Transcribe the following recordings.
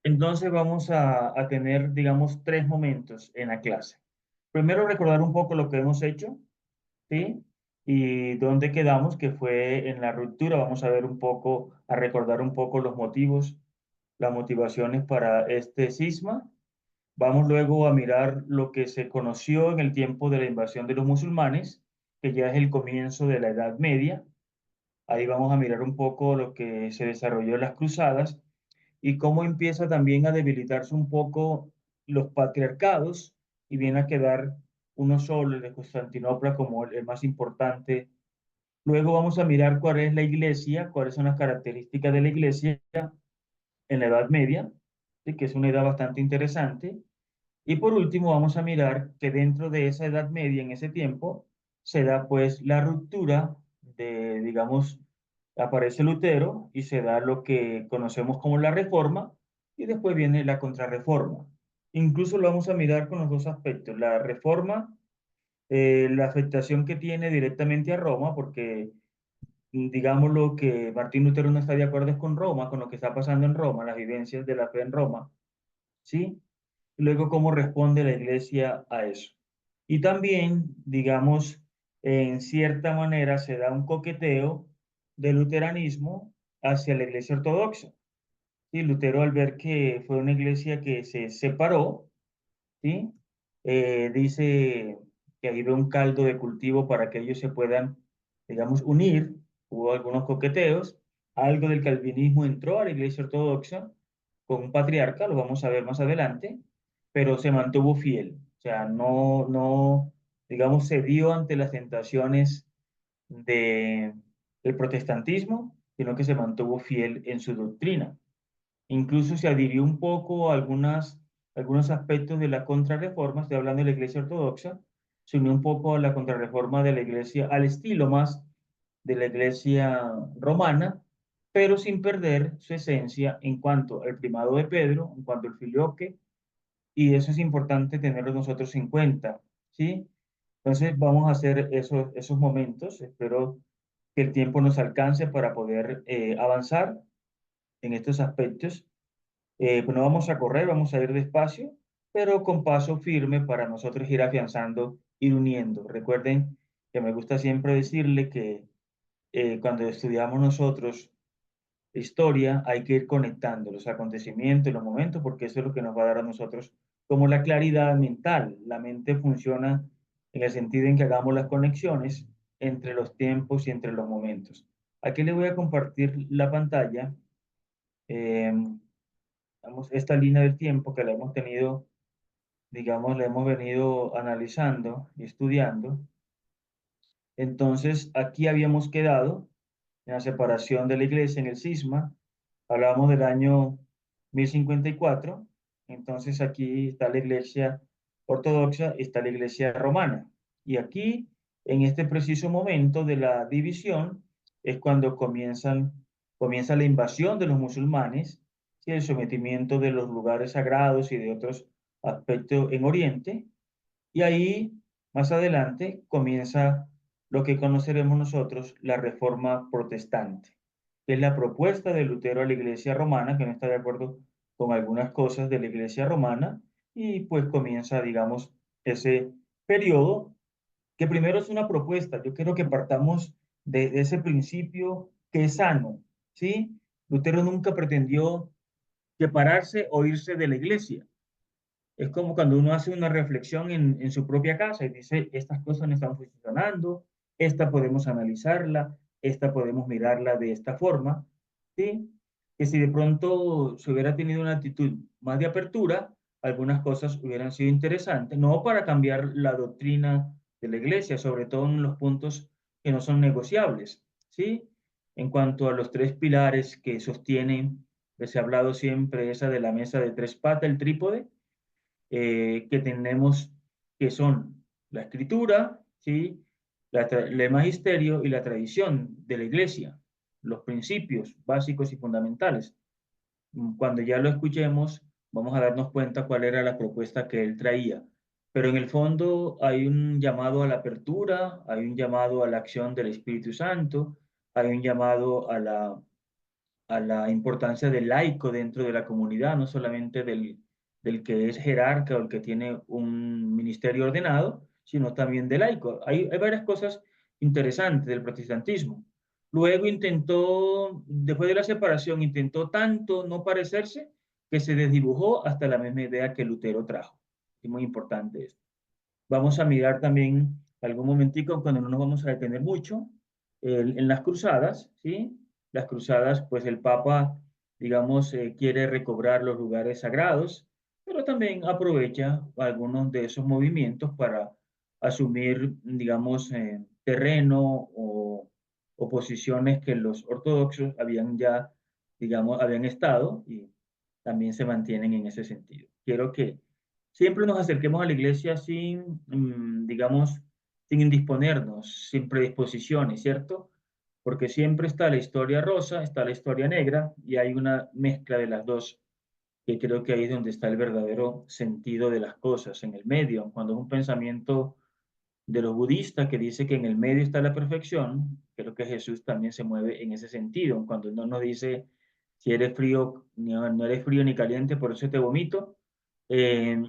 Entonces vamos a tener, digamos, tres momentos en la clase. Primero, recordar un poco lo que hemos hecho, ¿sí? Y dónde quedamos, que fue en la ruptura. Vamos a ver un poco, a recordar un poco los motivos, las motivaciones para este cisma. Vamos luego a mirar lo que se conoció en el tiempo de la invasión de los musulmanes, que ya es el comienzo de la Edad Media. Ahí vamos a mirar un poco lo que se desarrolló en las cruzadas y cómo empieza también a debilitarse un poco los patriarcados y viene a quedar uno solo, el de Constantinopla, como el más importante. Luego vamos a mirar cuál es la iglesia, cuáles son las características de la iglesia en la Edad Media, ¿sí? Que es una edad bastante interesante. Y por último, vamos a mirar que dentro de esa Edad Media, en ese tiempo, se da pues la ruptura de, digamos, aparece Lutero y se da lo que conocemos como la Reforma y después viene la Contrarreforma. Incluso lo vamos a mirar con los dos aspectos. La Reforma, la afectación que tiene directamente a Roma, porque digámoslo que Martín Lutero no está de acuerdo con Roma, con lo que está pasando en Roma, las vivencias de la fe en Roma, ¿sí? Y luego cómo responde la iglesia a eso. Y también, digamos, en cierta manera se da un coqueteo del luteranismo hacia la iglesia ortodoxa. Y Lutero, al ver que fue una iglesia que se separó, ¿sí? Dice que ahí ve un caldo de cultivo para que ellos se puedan, digamos, unir. Hubo algunos coqueteos. Algo del calvinismo entró a la iglesia ortodoxa con un patriarca, lo vamos a ver más adelante, pero se mantuvo fiel. O sea, no, digamos, cedió ante las tentaciones de, del protestantismo, sino que se mantuvo fiel en su doctrina. Incluso se adhirió un poco a algunos aspectos de la contrarreforma, estoy hablando de la Iglesia Ortodoxa, se unió un poco a la contrarreforma de la Iglesia, al estilo más de la Iglesia romana, pero sin perder su esencia en cuanto al primado de Pedro, en cuanto al filioque, y eso es importante tenerlo nosotros en cuenta, ¿sí? Entonces vamos a hacer esos momentos, espero que el tiempo nos alcance para poder avanzar en estos aspectos. Pues no vamos a correr, vamos a ir despacio, pero con paso firme para nosotros ir afianzando, ir uniendo. Recuerden que me gusta siempre decirle que cuando estudiamos nosotros historia, hay que ir conectando los acontecimientos, los momentos, porque eso es lo que nos va a dar a nosotros como la claridad mental. La mente funciona en el sentido en que hagamos las conexiones entre los tiempos y entre los momentos. Aquí le voy a compartir la pantalla. Eh, esta línea del tiempo que la hemos tenido, digamos, la hemos venido analizando y estudiando. Entonces, aquí habíamos quedado en la separación de la iglesia, en el cisma. Hablábamos del año 1054. Entonces, aquí está la iglesia ortodoxa y está la iglesia romana. Y aquí, en este preciso momento de la división, es cuando comienza la invasión de los musulmanes y el sometimiento de los lugares sagrados y de otros aspectos en Oriente. Y ahí, más adelante, comienza lo que conoceremos nosotros la Reforma Protestante, que es la propuesta de Lutero a la Iglesia Romana, que no está de acuerdo con algunas cosas de la Iglesia Romana, y pues comienza, digamos, ese periodo, que primero es una propuesta. Yo quiero que partamos de ese principio que es sano, ¿sí? Lutero nunca pretendió separarse o irse de la Iglesia. Es como cuando uno hace una reflexión en su propia casa y dice, estas cosas no están funcionando, esta podemos analizarla, esta podemos mirarla de esta forma, ¿sí? Que si de pronto se hubiera tenido una actitud más de apertura, algunas cosas hubieran sido interesantes, no para cambiar la doctrina de la iglesia, sobre todo en los puntos que no son negociables, ¿sí? En cuanto a los tres pilares que sostienen, que se ha hablado siempre, esa de la mesa de tres patas, el trípode, que tenemos, que son la escritura, ¿sí? El magisterio y la tradición de la iglesia, los principios básicos y fundamentales. Cuando ya lo escuchemos, vamos a darnos cuenta cuál era la propuesta que él traía. Pero en el fondo hay un llamado a la apertura, hay un llamado a la acción del Espíritu Santo, hay un llamado a a la importancia del laico dentro de la comunidad, no solamente del que es jerarca o el que tiene un ministerio ordenado, sino también del laico. Hay varias cosas interesantes del protestantismo. Luego intentó, después de la separación, intentó tanto no parecerse que se desdibujó hasta la misma idea que Lutero trajo. Es muy importante esto. Vamos a mirar también algún momentico, cuando no nos vamos a detener mucho, en las cruzadas, ¿sí? Las cruzadas, pues el Papa, digamos, quiere recobrar los lugares sagrados, pero también aprovecha algunos de esos movimientos para asumir, digamos, terreno o posiciones que los ortodoxos habían ya, digamos, habían estado y también se mantienen en ese sentido. Quiero que siempre nos acerquemos a la iglesia sin, digamos, sin indisponernos, sin predisposiciones, ¿cierto? Porque siempre está la historia rosa, está la historia negra, y hay una mezcla de las dos, que creo que ahí es donde está el verdadero sentido de las cosas, en el medio. Cuando es un pensamiento de los budistas que dice que en el medio está la perfección, creo que Jesús también se mueve en ese sentido. Cuando no nos dice, si eres frío, no eres frío ni caliente, por eso te vomito, eh,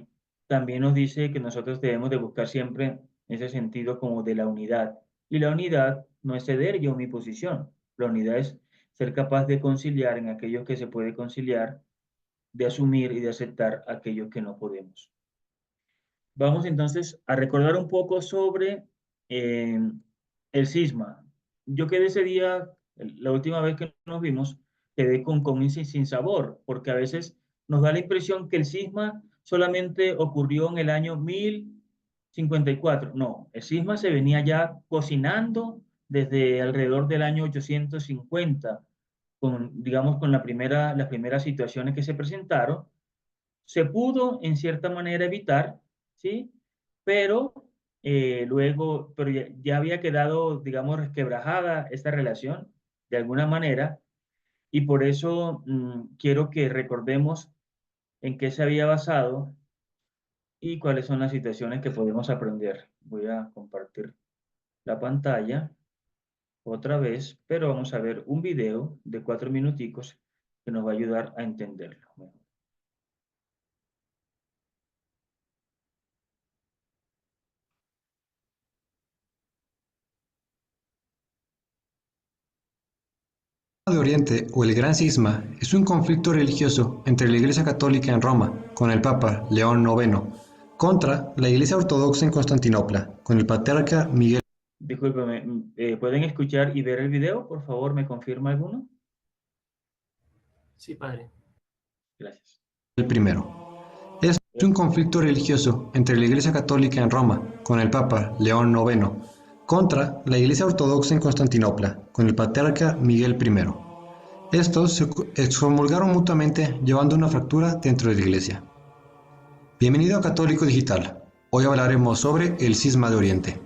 también nos dice que nosotros debemos de buscar siempre ese sentido como de la unidad. Y la unidad no es ceder yo mi posición. La unidad es ser capaz de conciliar en aquellos que se puede conciliar, de asumir y de aceptar aquellos que no podemos. Vamos entonces a recordar un poco sobre eh, el cisma. Yo quedé ese día, la última vez que nos vimos, quedé con un sin sabor, porque a veces nos da la impresión que el cisma solamente ocurrió en el año 1054. No, el cisma se venía ya cocinando desde alrededor del año 850, con, digamos, con las primeras situaciones que se presentaron. Se pudo en cierta manera evitar, ¿sí? Pero luego, pero ya había quedado, digamos, resquebrajada esta relación de alguna manera, y por eso quiero que recordemos en qué se había basado y cuáles son las situaciones que podemos aprender. Voy a compartir la pantalla otra vez, pero vamos a ver un video de 4 minuticos que nos va a ayudar a entenderlo mejor. De Oriente o el Gran Cisma es un conflicto religioso entre la Iglesia Católica en Roma, con el Papa León IX, contra la Iglesia Ortodoxa en Constantinopla, con el Patriarca Miguel Discúlpeme, ¿pueden escuchar y ver el video? Por favor, ¿me confirma alguno? Sí, padre. Gracias. I. Es un conflicto religioso entre la Iglesia Católica en Roma, con el Papa León IX, contra la Iglesia Ortodoxa en Constantinopla, con el Patriarca Miguel I. Estos se excomulgaron mutuamente, llevando una fractura dentro de la Iglesia. Bienvenido a Católico Digital. Hoy hablaremos sobre el Cisma de Oriente.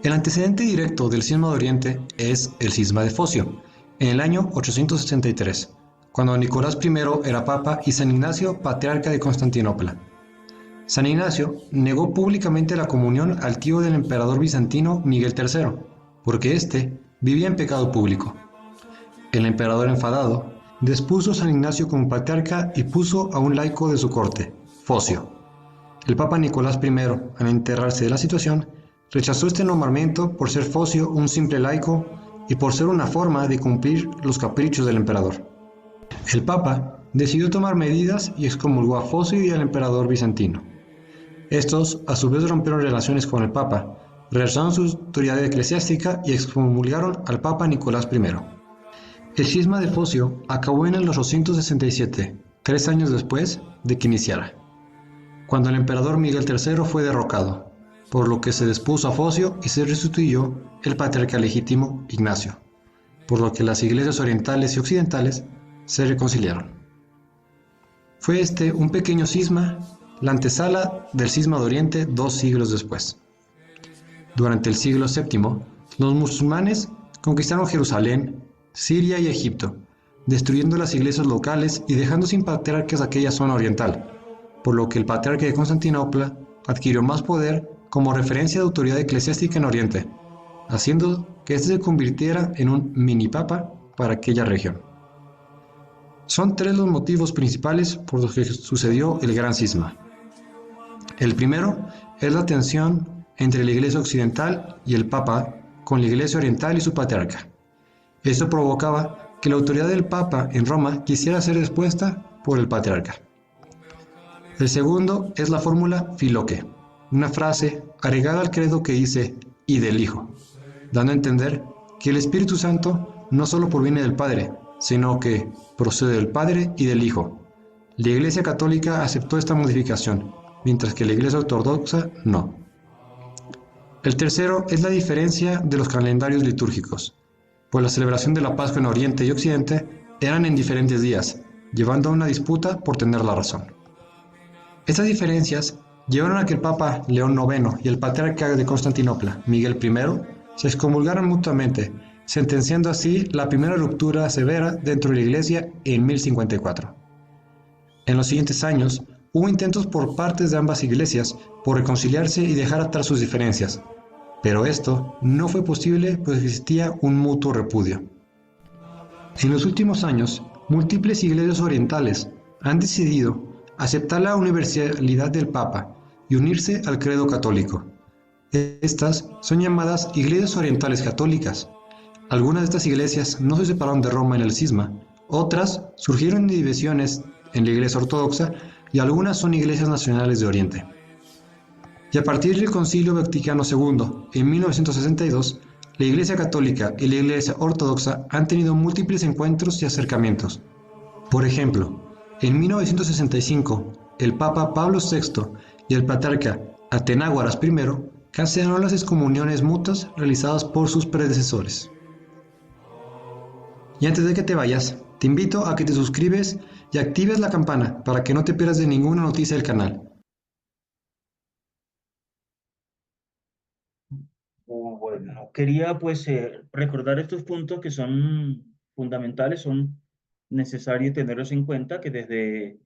El antecedente directo del Cisma de Oriente es el Cisma de Focio, en el año 863, cuando Nicolás I era papa y San Ignacio patriarca de Constantinopla. San Ignacio negó públicamente la comunión al tío del emperador bizantino Miguel III, porque éste vivía en pecado público. El emperador enfadado despuso a San Ignacio como patriarca y puso a un laico de su corte, Focio. El papa Nicolás I, al enterarse de la situación, rechazó este nombramiento por ser Focio un simple laico y por ser una forma de cumplir los caprichos del emperador. El papa decidió tomar medidas y excomulgó a Focio y al emperador bizantino. Estos, a su vez, rompieron relaciones con el papa, rechazaron su autoridad eclesiástica y excomulgaron al papa Nicolás I. El cisma de Focio acabó en el 867, 3 años después de que iniciara, cuando el emperador Miguel III fue derrocado, por lo que se despuso a Focio y se restituyó el patriarca legítimo Ignacio, por lo que las iglesias orientales y occidentales se reconciliaron. Fue este un pequeño cisma, la antesala del cisma de Oriente 2 siglos después. Durante el siglo VII, los musulmanes conquistaron Jerusalén, Siria y Egipto, destruyendo las iglesias locales y dejando sin patriarcas aquella zona oriental, por lo que el patriarca de Constantinopla adquirió más poder como referencia de autoridad eclesiástica en Oriente, haciendo que éste se convirtiera en un mini papa para aquella región. Son tres los motivos principales por los que sucedió el Gran Cisma. El primero es la tensión entre la Iglesia Occidental y el Papa con la Iglesia Oriental y su patriarca. Esto provocaba que la autoridad del Papa en Roma quisiera ser expuesta por el patriarca. El segundo es la fórmula Filoque, una frase agregada al credo que dice "y del Hijo", dando a entender que el Espíritu Santo no solo proviene del Padre, sino que procede del Padre y del Hijo. La Iglesia Católica aceptó esta modificación, mientras que la Iglesia Ortodoxa no. El tercero es la diferencia de los calendarios litúrgicos, pues la celebración de la Pascua en Oriente y Occidente eran en diferentes días, llevando a una disputa por tener la razón. Estas diferencias llevaron a que el Papa León IX y el Patriarca de Constantinopla, Miguel I, se excomulgaran mutuamente, sentenciando así la primera ruptura severa dentro de la Iglesia en 1054. En los siguientes años, hubo intentos por partes de ambas iglesias por reconciliarse y dejar atrás sus diferencias, pero esto no fue posible pues existía un mutuo repudio. En los últimos años, múltiples iglesias orientales han decidido aceptar la universalidad del Papa y unirse al credo católico. Estas son llamadas iglesias orientales católicas. Algunas de estas iglesias no se separaron de Roma en el cisma, otras surgieron de divisiones en la Iglesia Ortodoxa y algunas son iglesias nacionales de Oriente. Y a partir del Concilio Vaticano II, en 1962, la Iglesia Católica y la Iglesia Ortodoxa han tenido múltiples encuentros y acercamientos. Por ejemplo, en 1965, el Papa Pablo VI y el Patriarca Atenágoras I cancelaron las excomuniones mutuas realizadas por sus predecesores. Y antes de que te vayas, te invito a que te suscribes y actives la campana para que no te pierdas de ninguna noticia del canal. Bueno, quería pues recordar estos puntos que son fundamentales, son necesarios tenerlos en cuenta, que desde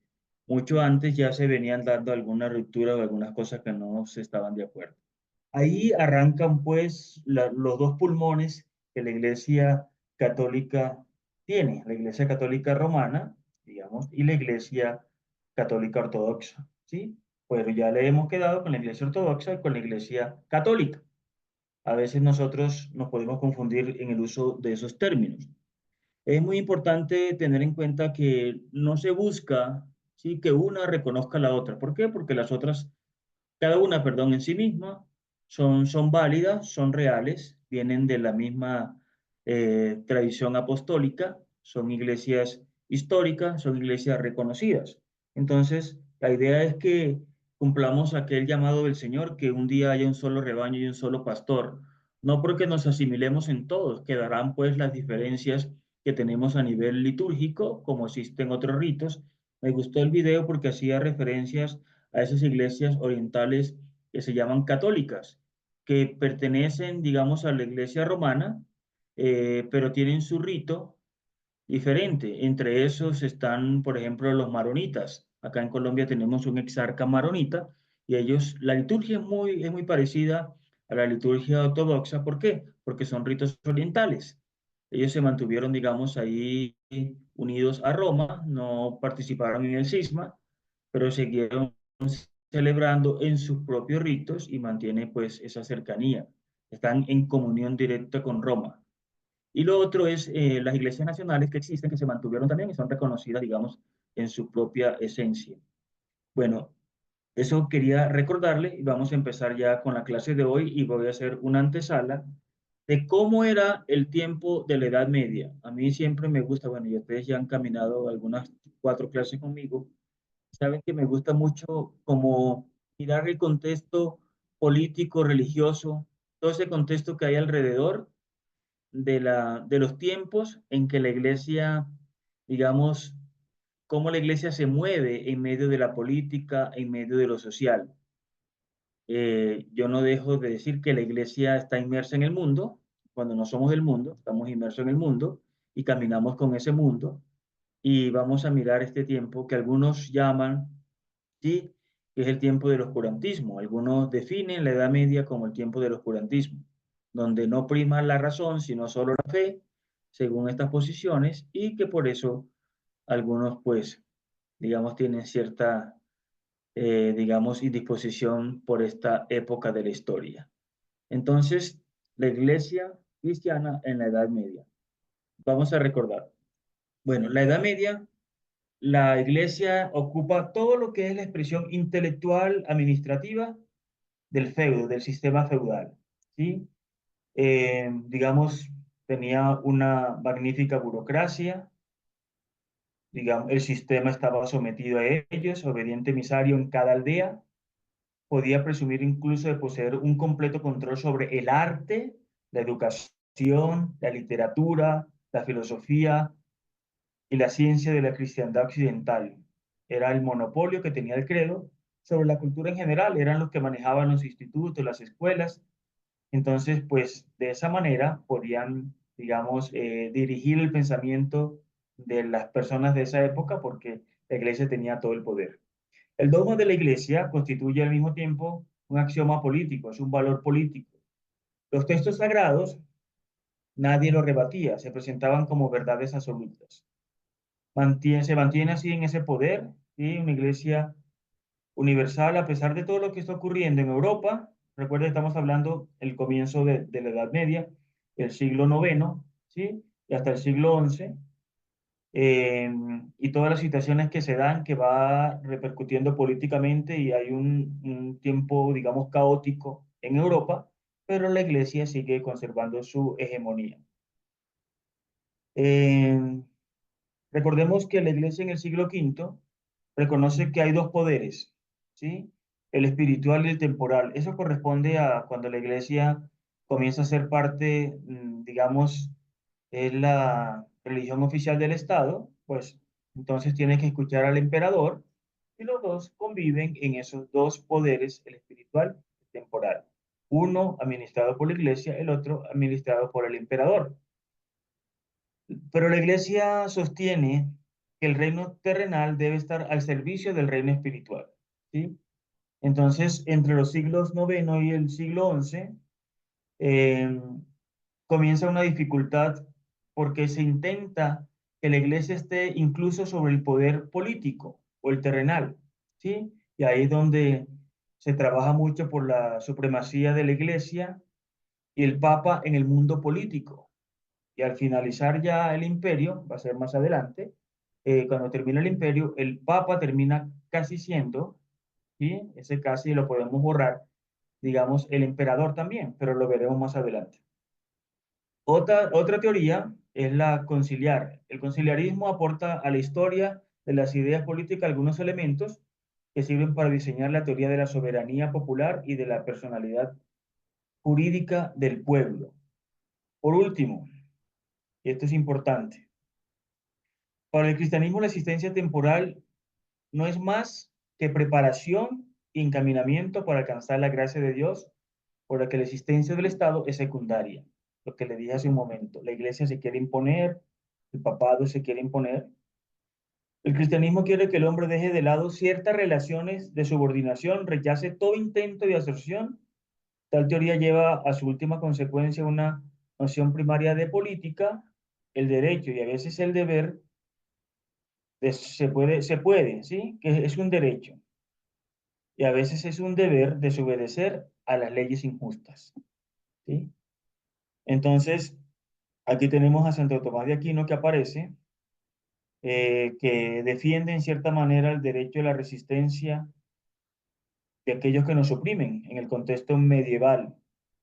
mucho antes ya se venían dando alguna ruptura o algunas cosas que no se estaban de acuerdo. Ahí arrancan pues los dos pulmones que la Iglesia Católica tiene, la Iglesia Católica Romana, digamos, y la Iglesia Católica Ortodoxa, ¿sí? Pero ya le hemos quedado con la Iglesia Ortodoxa y con la Iglesia Católica. A veces nosotros nos podemos confundir en el uso de esos términos. Es muy importante tener en cuenta que no se busca, ¿sí?, que una reconozca a la otra. ¿Por qué? Porque las otras, cada una, perdón, en sí misma, son válidas, son reales, vienen de la misma tradición apostólica, son iglesias históricas, son iglesias reconocidas. Entonces, la idea es que cumplamos aquel llamado del Señor, que un día haya un solo rebaño y un solo pastor, no porque nos asimilemos en todos, quedarán pues las diferencias que tenemos a nivel litúrgico, como existen otros ritos. Me gustó el video porque hacía referencias a esas iglesias orientales que se llaman católicas, que pertenecen, digamos, a la iglesia romana, pero tienen su rito diferente. Entre esos están, por ejemplo, los maronitas. Acá en Colombia tenemos un exarca maronita y ellos, la liturgia es muy parecida a la liturgia ortodoxa. ¿Por qué? Porque son ritos orientales. Ellos se mantuvieron, digamos, ahí unidos a Roma, no participaron en el cisma, pero siguieron celebrando en sus propios ritos y mantiene pues esa cercanía. Están en comunión directa con Roma. Y lo otro es las iglesias nacionales que existen, que se mantuvieron también y son reconocidas, digamos, en su propia esencia. Bueno, eso quería recordarle y vamos a empezar ya con la clase de hoy y voy a hacer una antesala de cómo era el tiempo de la Edad Media. A mí siempre me gusta, bueno, y ustedes ya han caminado algunas 4 clases conmigo, saben que me gusta mucho como mirar el contexto político, religioso, todo ese contexto que hay alrededor de los tiempos en que la iglesia, digamos, cómo la iglesia se mueve en medio de la política, en medio de lo social. Yo no dejo de decir que la iglesia está inmersa en el mundo, cuando no somos del mundo, estamos inmersos en el mundo y caminamos con ese mundo y vamos a mirar este tiempo que algunos llaman, sí, que es el tiempo del oscurantismo. Algunos definen la Edad Media como el tiempo del oscurantismo, donde no prima la razón, sino solo la fe, según estas posiciones, y que por eso algunos pues, digamos, tienen cierta, digamos, indisposición por esta época de la historia. Entonces, la iglesia cristiana en la Edad Media. Vamos a recordar. Bueno, la Edad Media, la iglesia ocupa todo lo que es la expresión intelectual administrativa del feudo, del sistema feudal, ¿sí? Digamos, tenía una magnífica burocracia, digamos, el sistema estaba sometido a ellos, obediente emisario en cada aldea, podía presumir incluso de poseer un completo control sobre el arte, la educación, la literatura, la filosofía y la ciencia de la cristiandad occidental. Era el monopolio que tenía el credo sobre la cultura en general, eran los que manejaban los institutos, las escuelas. Entonces, pues de esa manera podían, digamos, dirigir el pensamiento de las personas de esa época porque la iglesia tenía todo el poder. El dogma de la iglesia constituye al mismo tiempo un axioma político, es un valor político. Los textos sagrados nadie los rebatía, se presentaban como verdades absolutas. Se mantiene así en ese poder, ¿sí? Una iglesia universal a pesar de todo lo que está ocurriendo en Europa. Recuerda, estamos hablando el comienzo de la Edad Media, el siglo noveno, ¿sí? Y hasta el siglo XI, eh, y todas las situaciones que se dan, que va repercutiendo políticamente y hay un tiempo, digamos, caótico en Europa, pero la iglesia sigue conservando su hegemonía. Eh, Recordemos que la iglesia en el siglo V reconoce que hay dos poderes, ¿sí? El espiritual y el temporal. Eso corresponde a cuando la iglesia comienza a ser parte, digamos, es la religión oficial del Estado, pues entonces tiene que escuchar al emperador y los dos conviven en esos dos poderes, el espiritual y el temporal. Uno administrado por la iglesia, el otro administrado por el emperador. Pero la iglesia sostiene que el reino terrenal debe estar al servicio del reino espiritual, ¿sí? Entonces, entre los siglos noveno y el siglo XI, eh, comienza una dificultad porque se intenta que la iglesia esté incluso sobre el poder político o el terrenal, ¿sí? Y ahí es donde se trabaja mucho por la supremacía de la iglesia y el papa en el mundo político. Y al finalizar ya el imperio, va a ser más adelante, cuando termina el imperio, el papa termina casi siendo, ¿sí? Ese casi lo podemos borrar, digamos, el emperador también, pero lo veremos más adelante. Otra teoría es la conciliar. El conciliarismo aporta a la historia de las ideas políticas algunos elementos que sirven para diseñar la teoría de la soberanía popular y de la personalidad jurídica del pueblo. Por último, y esto es importante, para el cristianismo la existencia temporal no es más que preparación y encaminamiento para alcanzar la gracia de Dios, por la que la existencia del Estado es secundaria. Lo que le dije hace un momento, la iglesia se quiere imponer, el papado se quiere imponer. El cristianismo quiere que el hombre deje de lado ciertas relaciones de subordinación, rechace todo intento de asociación. Tal teoría lleva a su última consecuencia una noción primaria de política, el derecho y a veces el deber, ¿sí? Que es un derecho y a veces es un deber desobedecer a las leyes injustas, ¿sí? Entonces, aquí tenemos a Santo Tomás de Aquino que aparece, que defiende en cierta manera el derecho a la resistencia de aquellos que nos oprimen. En el contexto medieval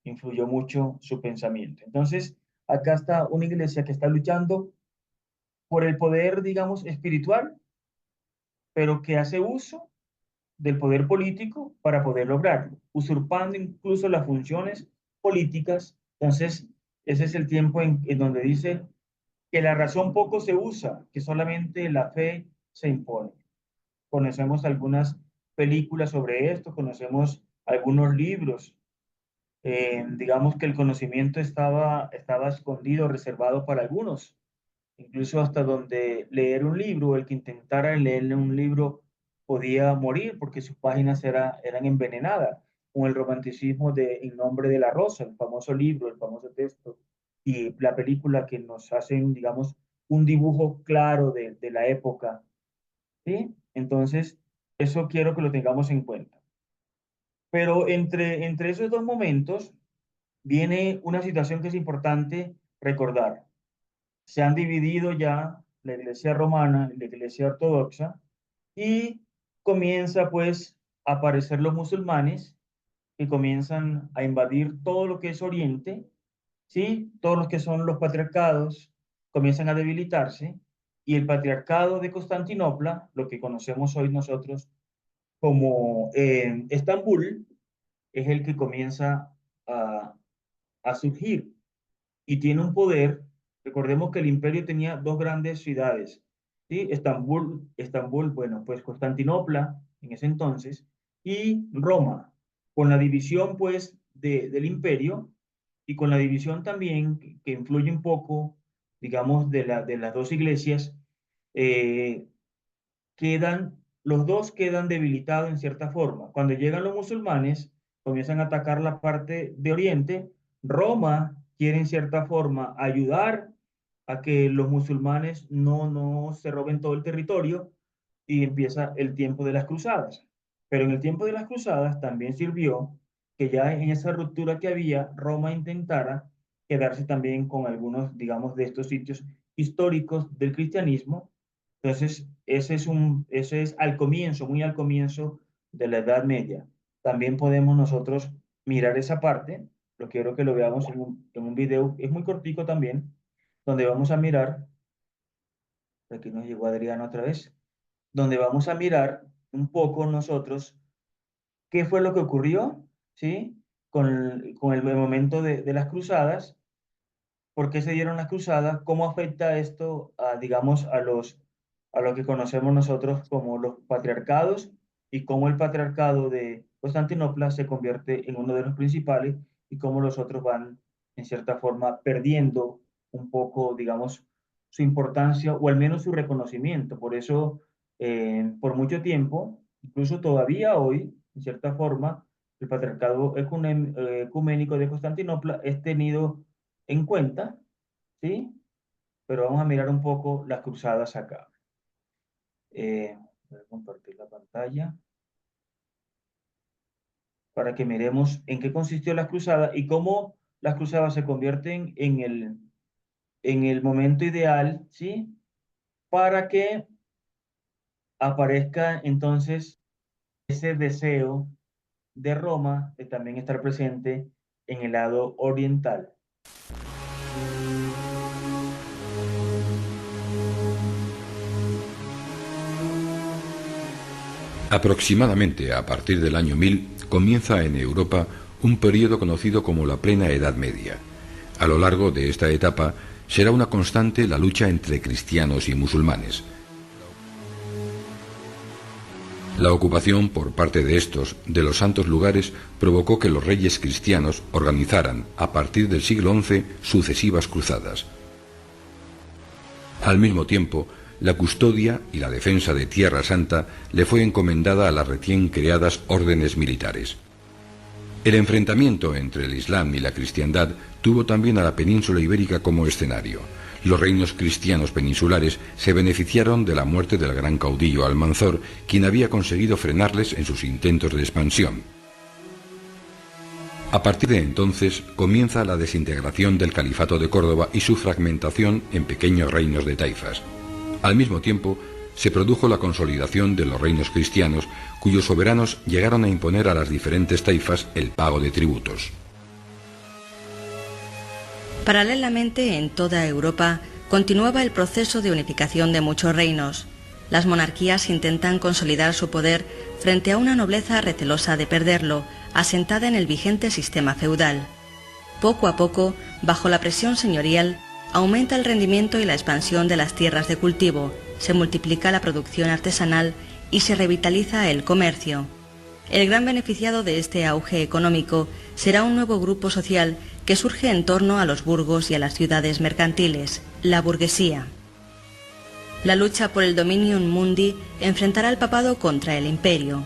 influyó mucho su pensamiento. Entonces, acá está una iglesia que está luchando por el poder, digamos, espiritual, pero que hace uso del poder político para poder lograrlo, usurpando incluso las funciones políticas. Entonces, ese es el tiempo en donde dice que la razón poco se usa, que solamente la fe se impone. Conocemos algunas películas sobre esto, conocemos algunos libros. Digamos que el conocimiento estaba escondido, reservado para algunos, incluso hasta donde leer un libro, el que intentara leerle un libro podía morir porque sus páginas eran envenenadas, con el romanticismo de En nombre de la rosa, el famoso libro, el famoso texto, y la película que nos hacen, digamos, un dibujo claro de la época, ¿sí? Entonces, eso quiero que lo tengamos en cuenta. Pero entre esos dos momentos viene una situación que es importante recordar. Se han dividido ya la iglesia romana y la iglesia ortodoxa y comienza pues a aparecer los musulmanes que comienzan a invadir todo lo que es Oriente, ¿sí? Todos los que son los patriarcados comienzan a debilitarse y el patriarcado de Constantinopla, lo que conocemos hoy nosotros como Estambul, es el que comienza a, a surgir y tiene un poder. Recordemos que el imperio tenía dos grandes ciudades, ¿sí? Estambul, bueno, pues Constantinopla en ese entonces, y Roma, con la división pues del imperio y con la división también que influye un poco, digamos, de las dos iglesias, eh, los dos quedan debilitados en cierta forma. Cuando llegan los musulmanes, comienzan a atacar la parte de Oriente. Roma quiere en cierta forma ayudar a que los musulmanes no se roben todo el territorio y empieza el tiempo de las cruzadas. Pero en el tiempo de las cruzadas también sirvió que ya en esa ruptura que había, Roma intentara quedarse también con algunos, digamos, de estos sitios históricos del cristianismo. Entonces, ese es al comienzo, muy al comienzo de la Edad Media. También podemos nosotros mirar esa parte, lo quiero que lo veamos en un video, es muy cortico también, donde vamos a mirar, aquí nos llegó Adriano otra vez, donde vamos a mirar un poco nosotros qué fue lo que ocurrió, ¿sí? Con el momento de las cruzadas, por qué se dieron las cruzadas, cómo afecta esto a, digamos, a lo que conocemos nosotros como los patriarcados y cómo el patriarcado de Constantinopla se convierte en uno de los principales y cómo los otros van, en cierta forma, perdiendo un poco, digamos, su importancia o al menos su reconocimiento. Por eso, por mucho tiempo, incluso todavía hoy, en cierta forma, el patriarcado ecuménico de Constantinopla es tenido en cuenta, ¿sí? Pero vamos a mirar un poco las cruzadas acá. Voy a compartir la pantalla para que miremos en qué consistió las cruzadas y cómo las cruzadas se convierten en el momento ideal, ¿sí? Para que aparezca entonces ese deseo de Roma de también estar presente en el lado oriental. Aproximadamente a partir del año 1000 comienza en Europa un periodo conocido como la Plena Edad Media. A lo largo de esta etapa será una constante la lucha entre cristianos y musulmanes. La ocupación por parte de estos de los santos lugares provocó que los reyes cristianos organizaran, a partir del siglo XI, sucesivas cruzadas. Al mismo tiempo, la custodia y la defensa de Tierra Santa le fue encomendada a las recién creadas órdenes militares. El enfrentamiento entre el Islam y la cristiandad tuvo también a la península ibérica como escenario. Los reinos cristianos peninsulares se beneficiaron de la muerte del gran caudillo Almanzor, quien había conseguido frenarles en sus intentos de expansión. A partir de entonces comienza la desintegración del Califato de Córdoba y su fragmentación en pequeños reinos de taifas. Al mismo tiempo, se produjo la consolidación de los reinos cristianos, cuyos soberanos llegaron a imponer a las diferentes taifas el pago de tributos. Paralelamente, en toda Europa, continuaba el proceso de unificación de muchos reinos. Las monarquías intentan consolidar su poder frente a una nobleza recelosa de perderlo, asentada en el vigente sistema feudal. Poco a poco, bajo la presión señorial, aumenta el rendimiento y la expansión de las tierras de cultivo, se multiplica la producción artesanal y se revitaliza el comercio. El gran beneficiado de este auge económico será un nuevo grupo social que surge en torno a los burgos y a las ciudades mercantiles, la burguesía. La lucha por el dominium mundi enfrentará al papado contra el imperio.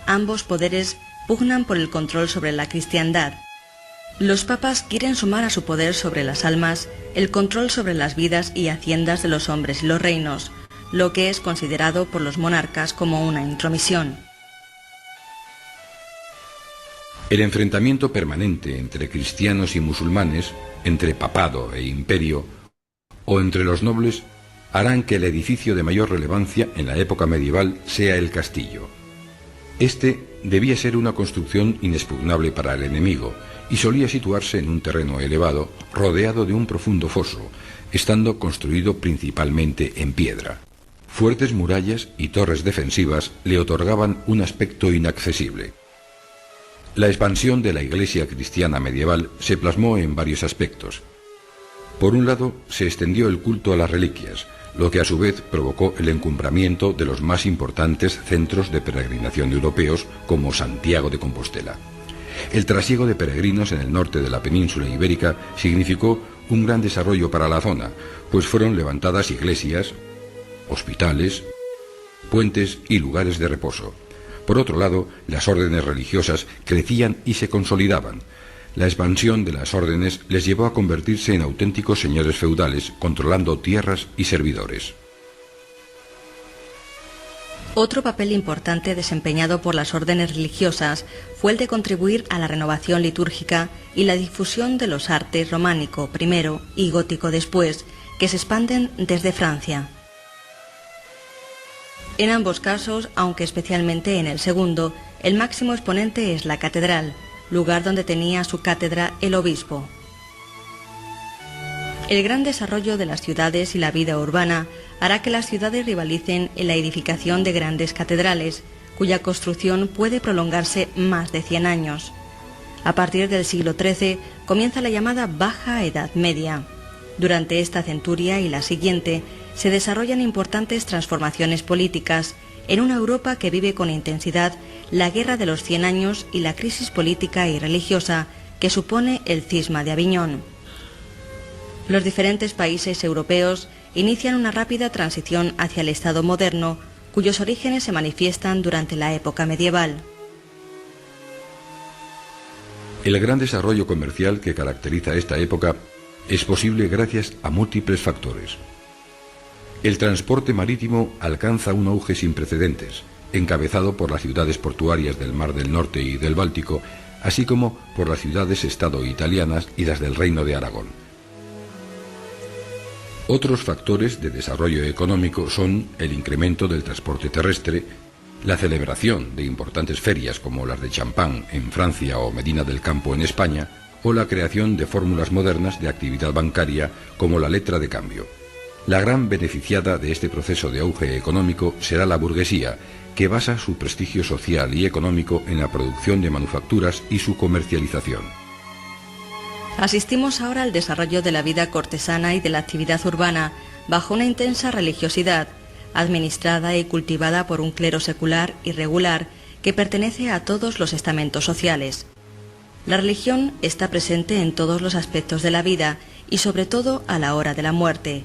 Ambos poderes pugnan por el control sobre la cristiandad. Los papas quieren sumar a su poder sobre las almas el control sobre las vidas y haciendas de los hombres y los reinos, lo que es considerado por los monarcas como una intromisión. El enfrentamiento permanente entre cristianos y musulmanes, entre papado e imperio, o entre los nobles, harán que el edificio de mayor relevancia en la época medieval sea el castillo. Este debía ser una construcción inexpugnable para el enemigo y solía situarse en un terreno elevado, rodeado de un profundo foso, estando construido principalmente en piedra. Fuertes murallas y torres defensivas le otorgaban un aspecto inaccesible. La expansión de la Iglesia cristiana medieval se plasmó en varios aspectos. Por un lado, se extendió el culto a las reliquias, lo que a su vez provocó el encumbramiento de los más importantes centros de peregrinación europeos, como Santiago de Compostela. El trasiego de peregrinos en el norte de la península ibérica significó un gran desarrollo para la zona, pues fueron levantadas iglesias, hospitales, puentes y lugares de reposo. Por otro lado, las órdenes religiosas crecían y se consolidaban. La expansión de las órdenes les llevó a convertirse en auténticos señores feudales, controlando tierras y servidores. Otro papel importante desempeñado por las órdenes religiosas fue el de contribuir a la renovación litúrgica y la difusión de los artes románico primero y gótico después, que se expanden desde Francia. En ambos casos, aunque especialmente en el segundo, el máximo exponente es la catedral, lugar donde tenía su cátedra el obispo. El gran desarrollo de las ciudades y la vida urbana hará que las ciudades rivalicen en la edificación de grandes catedrales, cuya construcción puede prolongarse más de 100 años. A partir del siglo XIII comienza la llamada Baja Edad Media. Durante esta centuria y la siguiente se desarrollan importantes transformaciones políticas en una Europa que vive con intensidad la Guerra de los 100 años y la crisis política y religiosa que supone el Cisma de Aviñón. Los diferentes países europeos inician una rápida transición hacia el Estado moderno, cuyos orígenes se manifiestan durante la época medieval. El gran desarrollo comercial que caracteriza esta época es posible gracias a múltiples factores. El transporte marítimo alcanza un auge sin precedentes, encabezado por las ciudades portuarias del Mar del Norte y del Báltico, así como por las ciudades-estado italianas y las del Reino de Aragón. Otros factores de desarrollo económico son el incremento del transporte terrestre, la celebración de importantes ferias como las de Champán en Francia o Medina del Campo en España, o la creación de fórmulas modernas de actividad bancaria como la letra de cambio. La gran beneficiada de este proceso de auge económico será la burguesía, que basa su prestigio social y económico en la producción de manufacturas y su comercialización. Asistimos ahora al desarrollo de la vida cortesana y de la actividad urbana bajo una intensa religiosidad, administrada y cultivada por un clero secular y regular que pertenece a todos los estamentos sociales. La religión está presente en todos los aspectos de la vida y sobre todo a la hora de la muerte.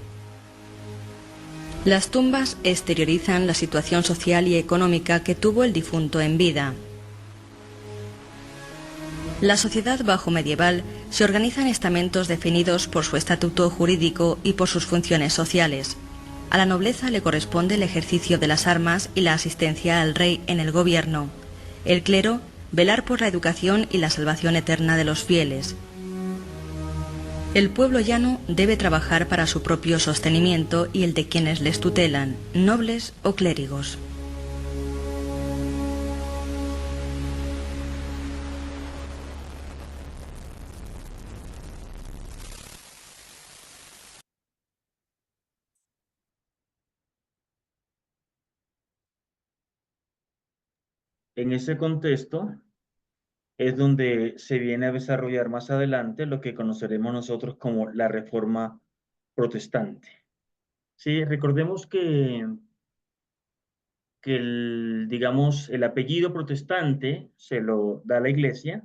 Las tumbas exteriorizan la situación social y económica que tuvo el difunto en vida. La sociedad bajomedieval se organiza en estamentos definidos por su estatuto jurídico y por sus funciones sociales. A la nobleza le corresponde el ejercicio de las armas y la asistencia al rey en el gobierno. El clero, velar por la educación y la salvación eterna de los fieles. El pueblo llano debe trabajar para su propio sostenimiento y el de quienes les tutelan, nobles o clérigos. En ese contexto es donde se viene a desarrollar más adelante lo que conoceremos nosotros como la Reforma Protestante. Sí, recordemos que digamos, el apellido protestante se lo da la Iglesia,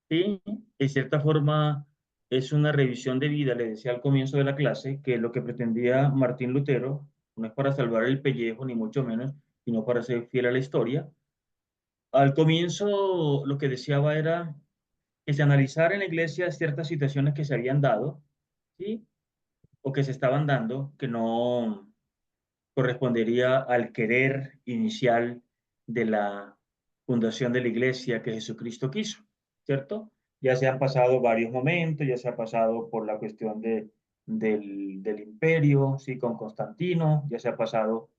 ¿sí? En cierta forma es una revisión de vida, le decía al comienzo de la clase, que lo que pretendía Martín Lutero no es para salvar el pellejo, ni mucho menos, sino para ser fiel a la historia. Al comienzo lo que deseaba era que se analizara en la iglesia ciertas situaciones que se habían dado, ¿sí? O que se estaban dando, que no correspondería al querer inicial de la fundación de la iglesia que Jesucristo quiso, ¿cierto? Ya se han pasado varios momentos, ya se ha pasado por la cuestión del imperio, sí, con Constantino, ya se ha pasado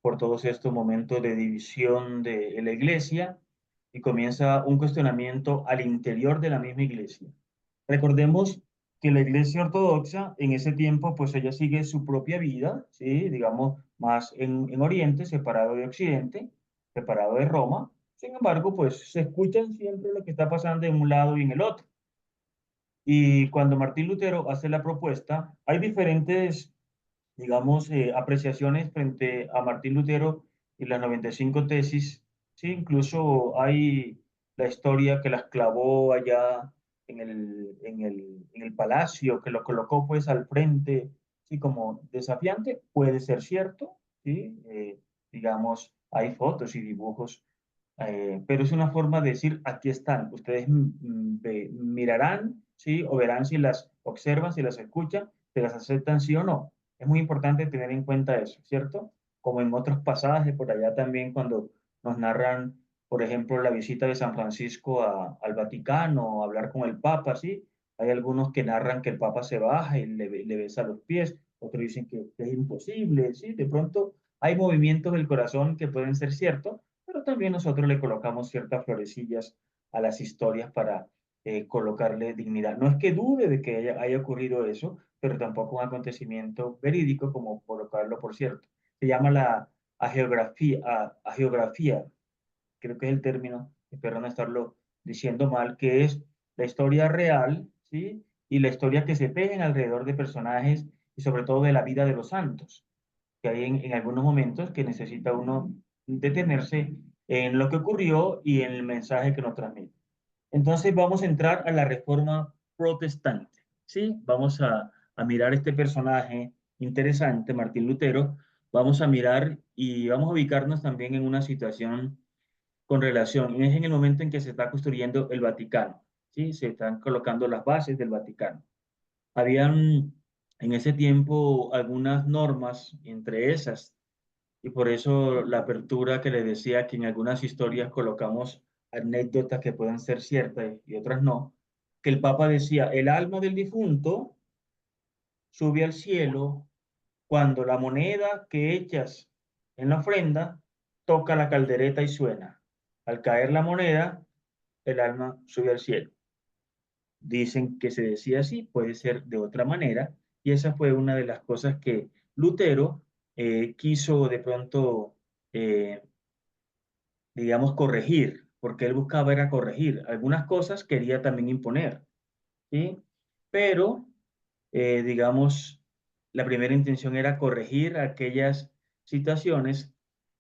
por todos estos momentos de división de la iglesia y comienza un cuestionamiento al interior de la misma iglesia. Recordemos que la iglesia ortodoxa en ese tiempo, pues ella sigue su propia vida, ¿sí? Digamos, más en Oriente, separado de Occidente, separado de Roma. Sin embargo, pues se escuchan siempre lo que está pasando en un lado y en el otro. Y cuando Martín Lutero hace la propuesta, hay diferentes, digamos, apreciaciones frente a Martín Lutero y las 95 tesis. Sí, incluso hay la historia que las clavó allá en el palacio, que lo colocó pues al frente, sí, como desafiante, puede ser cierto, sí, digamos, hay fotos y dibujos, pero es una forma de decir, aquí están, ustedes mirarán, sí, o verán si las observan, si las escuchan, si las aceptan, sí o no. Es muy importante tener en cuenta eso, ¿cierto? Como en otros pasajes por allá también cuando nos narran, por ejemplo, la visita de San Francisco al Vaticano, hablar con el Papa, ¿sí? Hay algunos que narran que el Papa se baja y le besa los pies, otros dicen que es imposible, ¿sí? De pronto hay movimientos del corazón que pueden ser ciertos, pero también nosotros le colocamos ciertas florecillas a las historias para colocarle dignidad. No es que dude de que haya ocurrido eso, pero tampoco un acontecimiento verídico como colocarlo por cierto. Se llama la agiografía, creo que es el término, espero no estarlo diciendo mal, que es la historia real, ¿sí? Y la historia que se tejen alrededor de personajes y sobre todo de la vida de los santos, que hay en algunos momentos que necesita uno detenerse en lo que ocurrió y en el mensaje que nos transmite. Entonces vamos a entrar a la reforma protestante, ¿sí? Vamos a mirar este personaje interesante, Martín Lutero, vamos a mirar y vamos a ubicarnos también en una situación con relación, es en el momento en que se está construyendo el Vaticano, ¿sí? Se están colocando las bases del Vaticano. Habían en ese tiempo algunas normas entre esas, y por eso la apertura que le decía que en algunas historias colocamos anécdotas que pueden ser ciertas y otras no, que el Papa decía, el alma del difunto sube al cielo cuando la moneda que echas en la ofrenda toca la caldereta y suena. Al caer la moneda, el alma sube al cielo. Dicen que se decía así, puede ser de otra manera, y esa fue una de las cosas que Lutero quiso de pronto, eh, digamos, corregir, porque él buscaba era corregir. Algunas cosas quería también imponer, ¿sí? Pero, digamos, la primera intención era corregir aquellas situaciones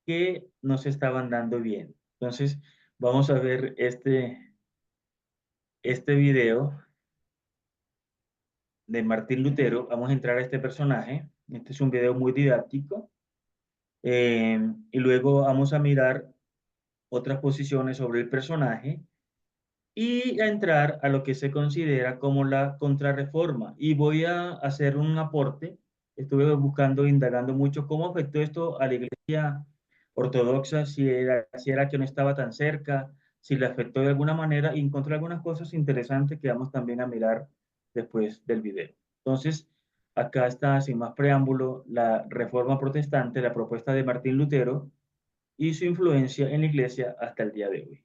que no se estaban dando bien. Entonces, vamos a ver este video de Martín Lutero. Vamos a entrar a este personaje. Este es un video muy didáctico. Y luego vamos a mirar otras posiciones sobre el personaje y a entrar a lo que se considera como la contrarreforma. Y voy a hacer un aporte. Estuve buscando, indagando mucho cómo afectó esto a la iglesia ortodoxa, si era que no estaba tan cerca, si le afectó de alguna manera, y encontré algunas cosas interesantes que vamos también a mirar después del video. Entonces, acá está, sin más preámbulo, la reforma protestante, la propuesta de Martín Lutero y su influencia en la iglesia hasta el día de hoy.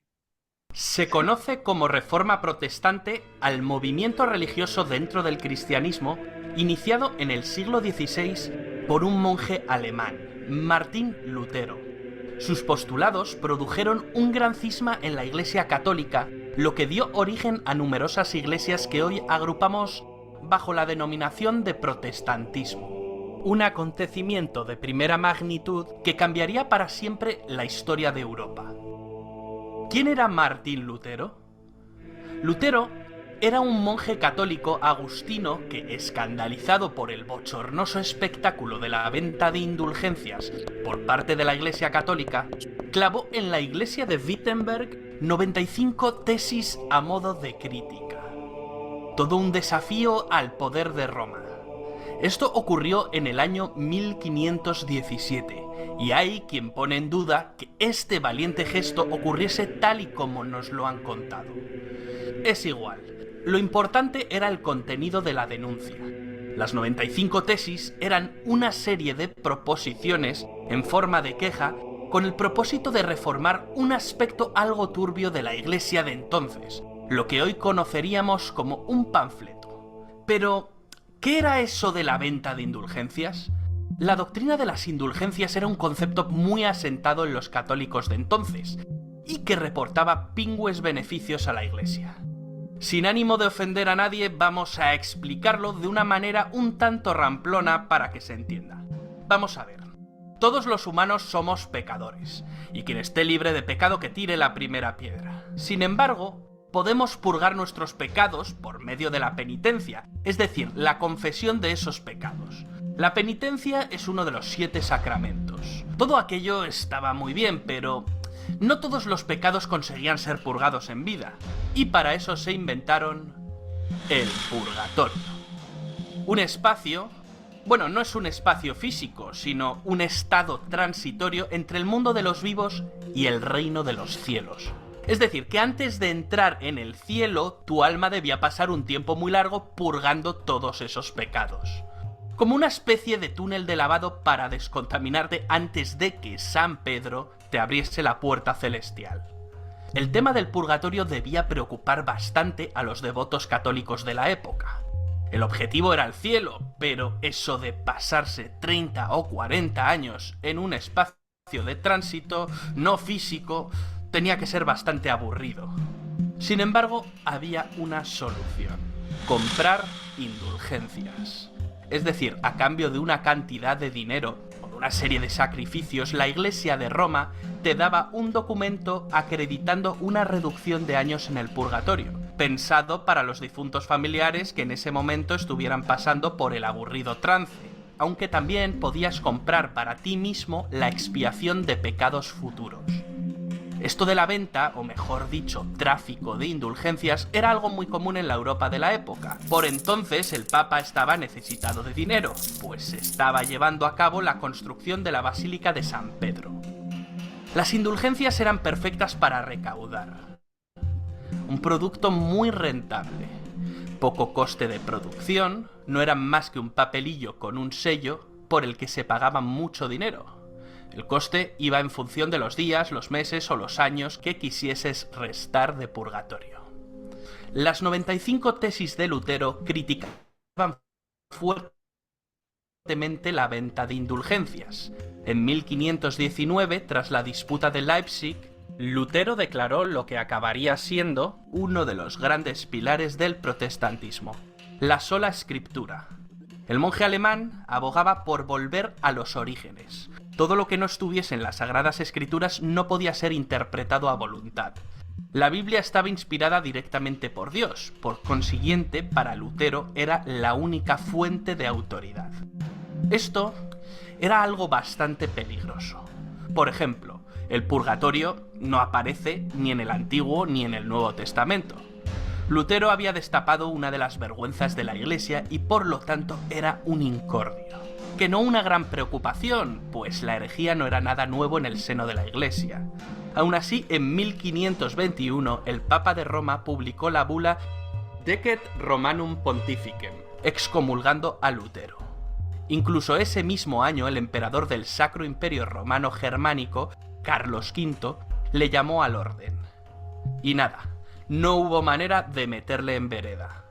Se conoce como Reforma Protestante al movimiento religioso dentro del cristianismo iniciado en el siglo XVI por un monje alemán, Martín Lutero. Sus postulados produjeron un gran cisma en la Iglesia católica, lo que dio origen a numerosas iglesias que hoy agrupamos bajo la denominación de protestantismo. Un acontecimiento de primera magnitud que cambiaría para siempre la historia de Europa. ¿Quién era Martín Lutero? Lutero era un monje católico agustino que, escandalizado por el bochornoso espectáculo de la venta de indulgencias por parte de la Iglesia católica, clavó en la iglesia de Wittenberg 95 tesis a modo de crítica. todo un desafío al poder de Roma. Esto ocurrió en el año 1517, y hay quien pone en duda que este valiente gesto ocurriese tal y como nos lo han contado. Es igual, lo importante era el contenido de la denuncia. Las 95 tesis eran una serie de proposiciones en forma de queja con el propósito de reformar un aspecto algo turbio de la Iglesia de entonces, lo que hoy conoceríamos como un panfleto. Pero, ¿qué era eso de la venta de indulgencias? La doctrina de las indulgencias era un concepto muy asentado en los católicos de entonces, y que reportaba pingües beneficios a la Iglesia. Sin ánimo de ofender a nadie, vamos a explicarlo de una manera un tanto ramplona para que se entienda. Vamos a ver. Todos los humanos somos pecadores, y quien esté libre de pecado que tire la primera piedra. Sin embargo, podemos purgar nuestros pecados por medio de la penitencia, es decir, la confesión de esos pecados. La penitencia es uno de los 7 sacramentos. Todo aquello estaba muy bien, pero no todos los pecados conseguían ser purgados en vida, y para eso se inventaron el purgatorio. Un espacio, bueno, no es un espacio físico, sino un estado transitorio entre el mundo de los vivos y el reino de los cielos. Es decir, que antes de entrar en el cielo, tu alma debía pasar un tiempo muy largo purgando todos esos pecados. Como una especie de túnel de lavado para descontaminarte antes de que San Pedro te abriese la puerta celestial. El tema del purgatorio debía preocupar bastante a los devotos católicos de la época. El objetivo era el cielo, pero eso de pasarse 30 o 40 años en un espacio de tránsito no físico tenía que ser bastante aburrido. Sin embargo, había una solución: comprar indulgencias. Es decir, a cambio de una cantidad de dinero o de una serie de sacrificios, la Iglesia de Roma te daba un documento acreditando una reducción de años en el purgatorio, pensado para los difuntos familiares que en ese momento estuvieran pasando por el aburrido trance, aunque también podías comprar para ti mismo la expiación de pecados futuros. Esto de la venta, o mejor dicho, tráfico de indulgencias, era algo muy común en la Europa de la época. Por entonces el Papa estaba necesitado de dinero, pues estaba llevando a cabo la construcción de la Basílica de San Pedro. Las indulgencias eran perfectas para recaudar. Un producto muy rentable. Poco coste de producción, no eran más que un papelillo con un sello por el que se pagaba mucho dinero. El coste iba en función de los días, los meses o los años que quisieses restar de purgatorio. Las 95 tesis de Lutero criticaban fuertemente la venta de indulgencias. En 1519, tras la disputa de Leipzig, Lutero declaró lo que acabaría siendo uno de los grandes pilares del protestantismo: la sola escritura. El monje alemán abogaba por volver a los orígenes. Todo lo que no estuviese en las Sagradas Escrituras no podía ser interpretado a voluntad. La Biblia estaba inspirada directamente por Dios, por consiguiente, para Lutero era la única fuente de autoridad. Esto era algo bastante peligroso. Por ejemplo, el purgatorio no aparece ni en el Antiguo ni en el Nuevo Testamento. Lutero había destapado una de las vergüenzas de la Iglesia y por lo tanto era un incordio. Que no una gran preocupación, pues la herejía no era nada nuevo en el seno de la Iglesia. Aún así, en 1521, el Papa de Roma publicó la bula Decet Romanum Pontificem, excomulgando a Lutero. Incluso ese mismo año, el emperador del Sacro Imperio Romano Germánico, Carlos V, le llamó al orden. Y nada, no hubo manera de meterle en vereda.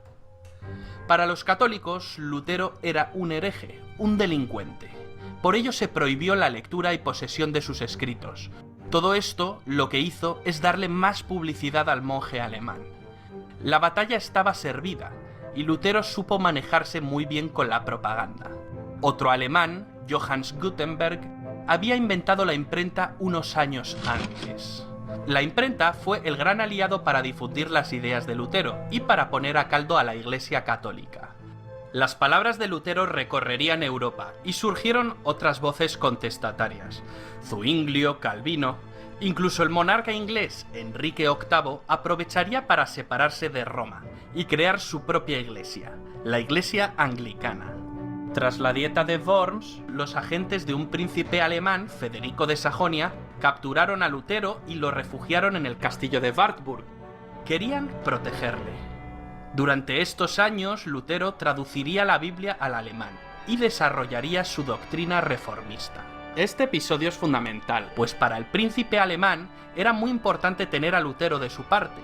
Para los católicos, Lutero era un hereje, un delincuente. Por ello se prohibió la lectura y posesión de sus escritos. Todo esto lo que hizo es darle más publicidad al monje alemán. La batalla estaba servida, y Lutero supo manejarse muy bien con la propaganda. Otro alemán, Johannes Gutenberg, había inventado la imprenta unos años antes. La imprenta fue el gran aliado para difundir las ideas de Lutero y para poner a caldo a la Iglesia católica. Las palabras de Lutero recorrerían Europa y surgieron otras voces contestatarias: Zuinglio, Calvino, Incluso el monarca inglés Enrique VIII aprovecharía para separarse de Roma y crear su propia iglesia, la Iglesia Anglicana. Tras la Dieta de Worms, los agentes de un príncipe alemán, Federico de Sajonia, capturaron a Lutero y lo refugiaron en el castillo de Wartburg. Querían protegerle. Durante estos años, Lutero traduciría la Biblia al alemán y desarrollaría su doctrina reformista. Este episodio es fundamental, pues para el príncipe alemán era muy importante tener a Lutero de su parte.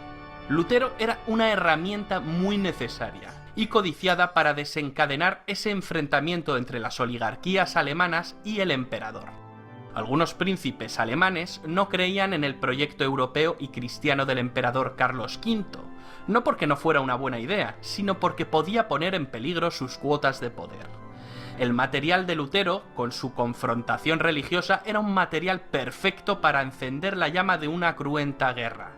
Lutero era una herramienta muy necesaria y codiciada para desencadenar ese enfrentamiento entre las oligarquías alemanas y el emperador. Algunos príncipes alemanes no creían en el proyecto europeo y cristiano del emperador Carlos V, no porque no fuera una buena idea, sino porque podía poner en peligro sus cuotas de poder. El material de Lutero, con su confrontación religiosa, era un material perfecto para encender la llama de una cruenta guerra.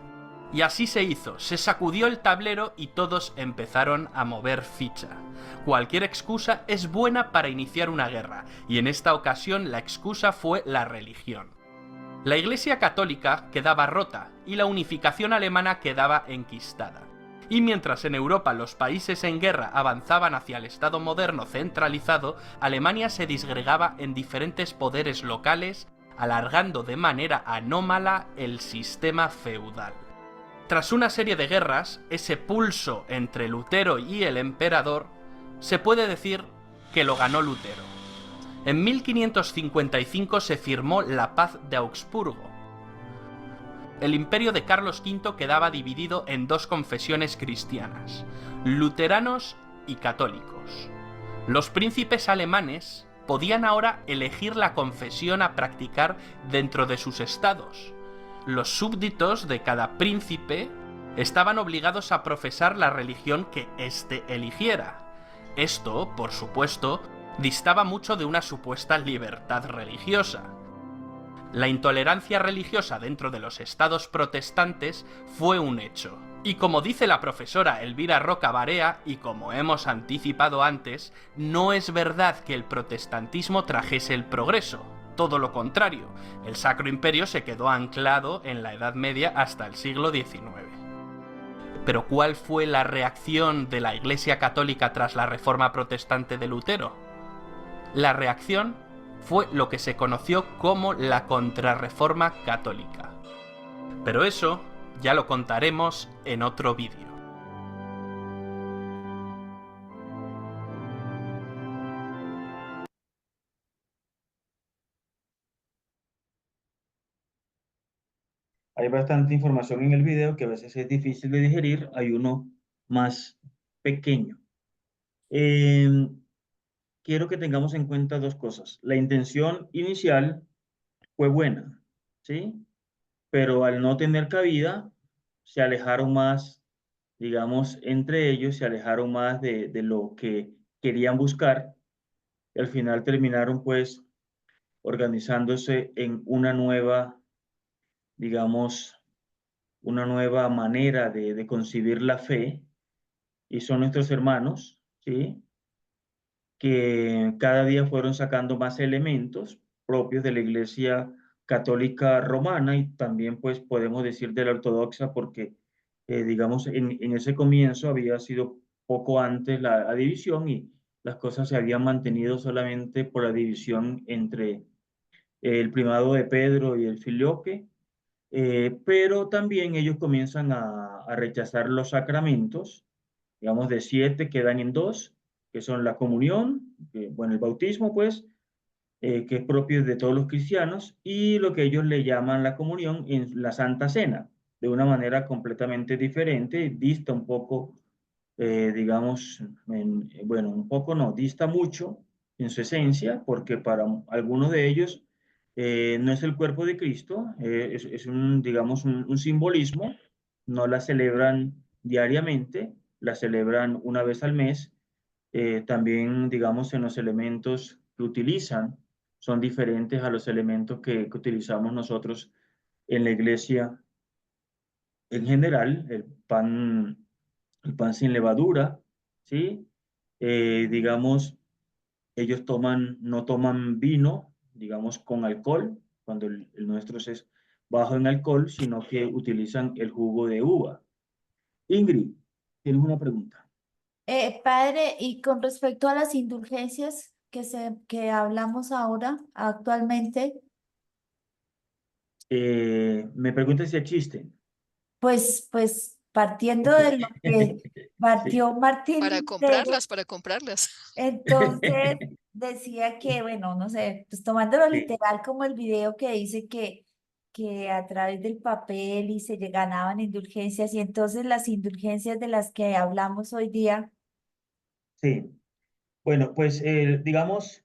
Y así se hizo, se sacudió el tablero y todos empezaron a mover ficha. Cualquier excusa es buena para iniciar una guerra, y en esta ocasión la excusa fue la religión. La Iglesia católica quedaba rota y la unificación alemana quedaba enquistada. Y mientras en Europa los países en guerra avanzaban hacia el Estado moderno centralizado, Alemania se disgregaba en diferentes poderes locales, alargando de manera anómala el sistema feudal. Tras una serie de guerras, ese pulso entre Lutero y el emperador, se puede decir que lo ganó Lutero. En 1555 se firmó la Paz de Augsburgo. El imperio de Carlos V quedaba dividido en dos confesiones cristianas, luteranos y católicos. Los príncipes alemanes podían ahora elegir la confesión a practicar dentro de sus estados. Los súbditos de cada príncipe estaban obligados a profesar la religión que éste eligiera. Esto, por supuesto, distaba mucho de una supuesta libertad religiosa. La intolerancia religiosa dentro de los estados protestantes fue un hecho. Y como dice la profesora Elvira Roca Barea, y como hemos anticipado antes, no es verdad que el protestantismo trajese el progreso. Todo lo contrario, el Sacro Imperio se quedó anclado en la Edad Media hasta el siglo XIX. Pero ¿cuál fue la reacción de la Iglesia Católica tras la Reforma Protestante de Lutero? La reacción fue lo que se conoció como la Contrarreforma Católica. Pero eso ya lo contaremos en otro vídeo. Hay bastante información en el video que a veces es difícil de digerir. Hay uno más pequeño. Quiero que tengamos en cuenta dos cosas. La intención inicial fue buena, ¿sí? Pero al no tener cabida, se alejaron más, digamos, entre ellos, se alejaron más de lo que querían buscar y al final terminaron pues organizándose en una nueva, digamos, una nueva manera de concebir la fe y son nuestros hermanos, ¿sí? Que cada día fueron sacando más elementos propios de la Iglesia Católica Romana y también pues podemos decir de la Ortodoxa porque digamos en ese comienzo había sido poco antes la división y las cosas se habían mantenido solamente por la división entre el primado de Pedro y el filioque, pero también ellos comienzan a rechazar los sacramentos, digamos de 7 quedan en 2, que son la comunión, bueno, el bautismo pues, que es propio de todos los cristianos, y lo que ellos le llaman la comunión en la Santa Cena, de una manera completamente diferente, dista un poco, digamos, bueno, un poco no, dista mucho en su esencia, porque para algunos de ellos no es el cuerpo de Cristo, es un, digamos, un simbolismo, no la celebran diariamente, la celebran una vez al mes, también, digamos, en los elementos que utilizan son diferentes a los elementos que utilizamos nosotros en la iglesia en general, el pan sin levadura, ¿sí? Digamos, ellos no toman vino, digamos, con alcohol, cuando el nuestro es bajo en alcohol, sino que utilizan el jugo de uva. Ingrid, tienes una pregunta. Padre, y con respecto a las indulgencias que hablamos ahora, actualmente, Me pregunta si existen. pues partiendo de lo que Sí, partió Martín Para Lutero, comprarlas, para comprarlas. entonces decía que, bueno, no sé, pues tomándolo sí. literal como el video que dice que a través del papel y se ganaban indulgencias, y entonces las indulgencias de las que hablamos hoy día. Sí. Bueno, pues digamos,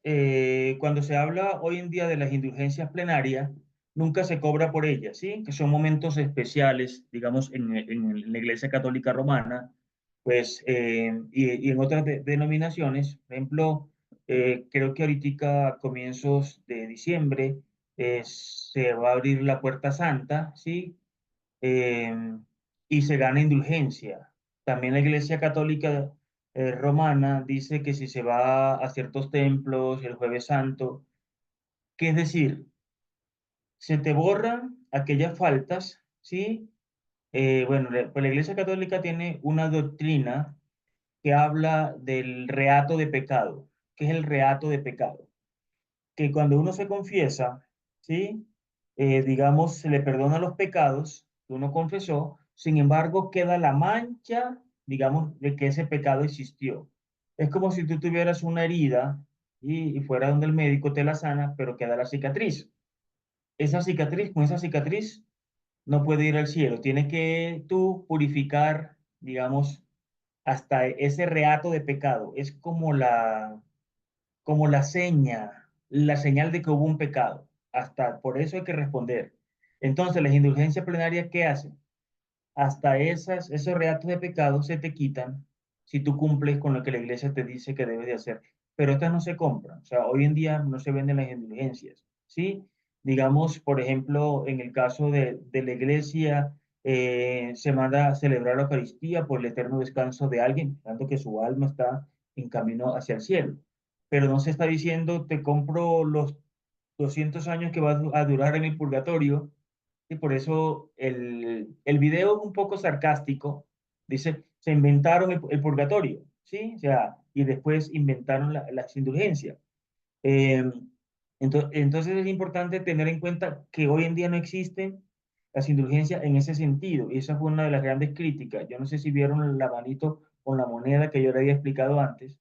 cuando se habla hoy en día de las indulgencias plenarias, nunca se cobra por ellas, ¿sí? Que son momentos especiales, digamos, en la Iglesia Católica Romana, pues, y en otras denominaciones. Por ejemplo, creo que ahorita a comienzos de diciembre se va a abrir la Puerta Santa, ¿sí? eh, y se gana indulgencia. También la Iglesia Católica Romana dice que si se va a ciertos templos el Jueves Santo, que es decir, se te borran aquellas faltas, ¿sí? Bueno, pues la Iglesia Católica tiene una doctrina que habla del reato de pecado. ¿Qué es el reato de pecado? Que cuando uno se confiesa, ¿sí? Digamos, se le perdona los pecados que uno confesó, sin embargo, queda la mancha, digamos, de que ese pecado existió. Es como si tú tuvieras una herida y fuera donde el médico te la sana, pero queda la cicatriz. Esa cicatriz, con esa cicatriz, no puede ir al cielo. Tiene que tú purificar, digamos, hasta ese reato de pecado. Es como la señal de que hubo un pecado. Hasta por eso hay que responder. Entonces, las indulgencias plenarias, ¿qué hacen? Hasta esos reatos de pecado se te quitan si tú cumples con lo que la iglesia te dice que debes de hacer. Pero estas no se compran. O sea, hoy en día no se venden las indulgencias. ¿Sí? Digamos, por ejemplo, en el caso de la iglesia, se manda a celebrar la Eucaristía por el eterno descanso de alguien, dando que su alma está en camino hacia el cielo. Pero no se está diciendo, te compro los 200 años que va a durar en el purgatorio, y por eso el video es un poco sarcástico. Dice, se inventaron el purgatorio, ¿sí? O sea, y después inventaron las indulgencias. Eh, entonces es importante tener en cuenta que hoy en día no existen las indulgencias en ese sentido. Y esa fue una de las grandes críticas. Yo no sé si vieron la manito con la moneda que yo le había explicado antes,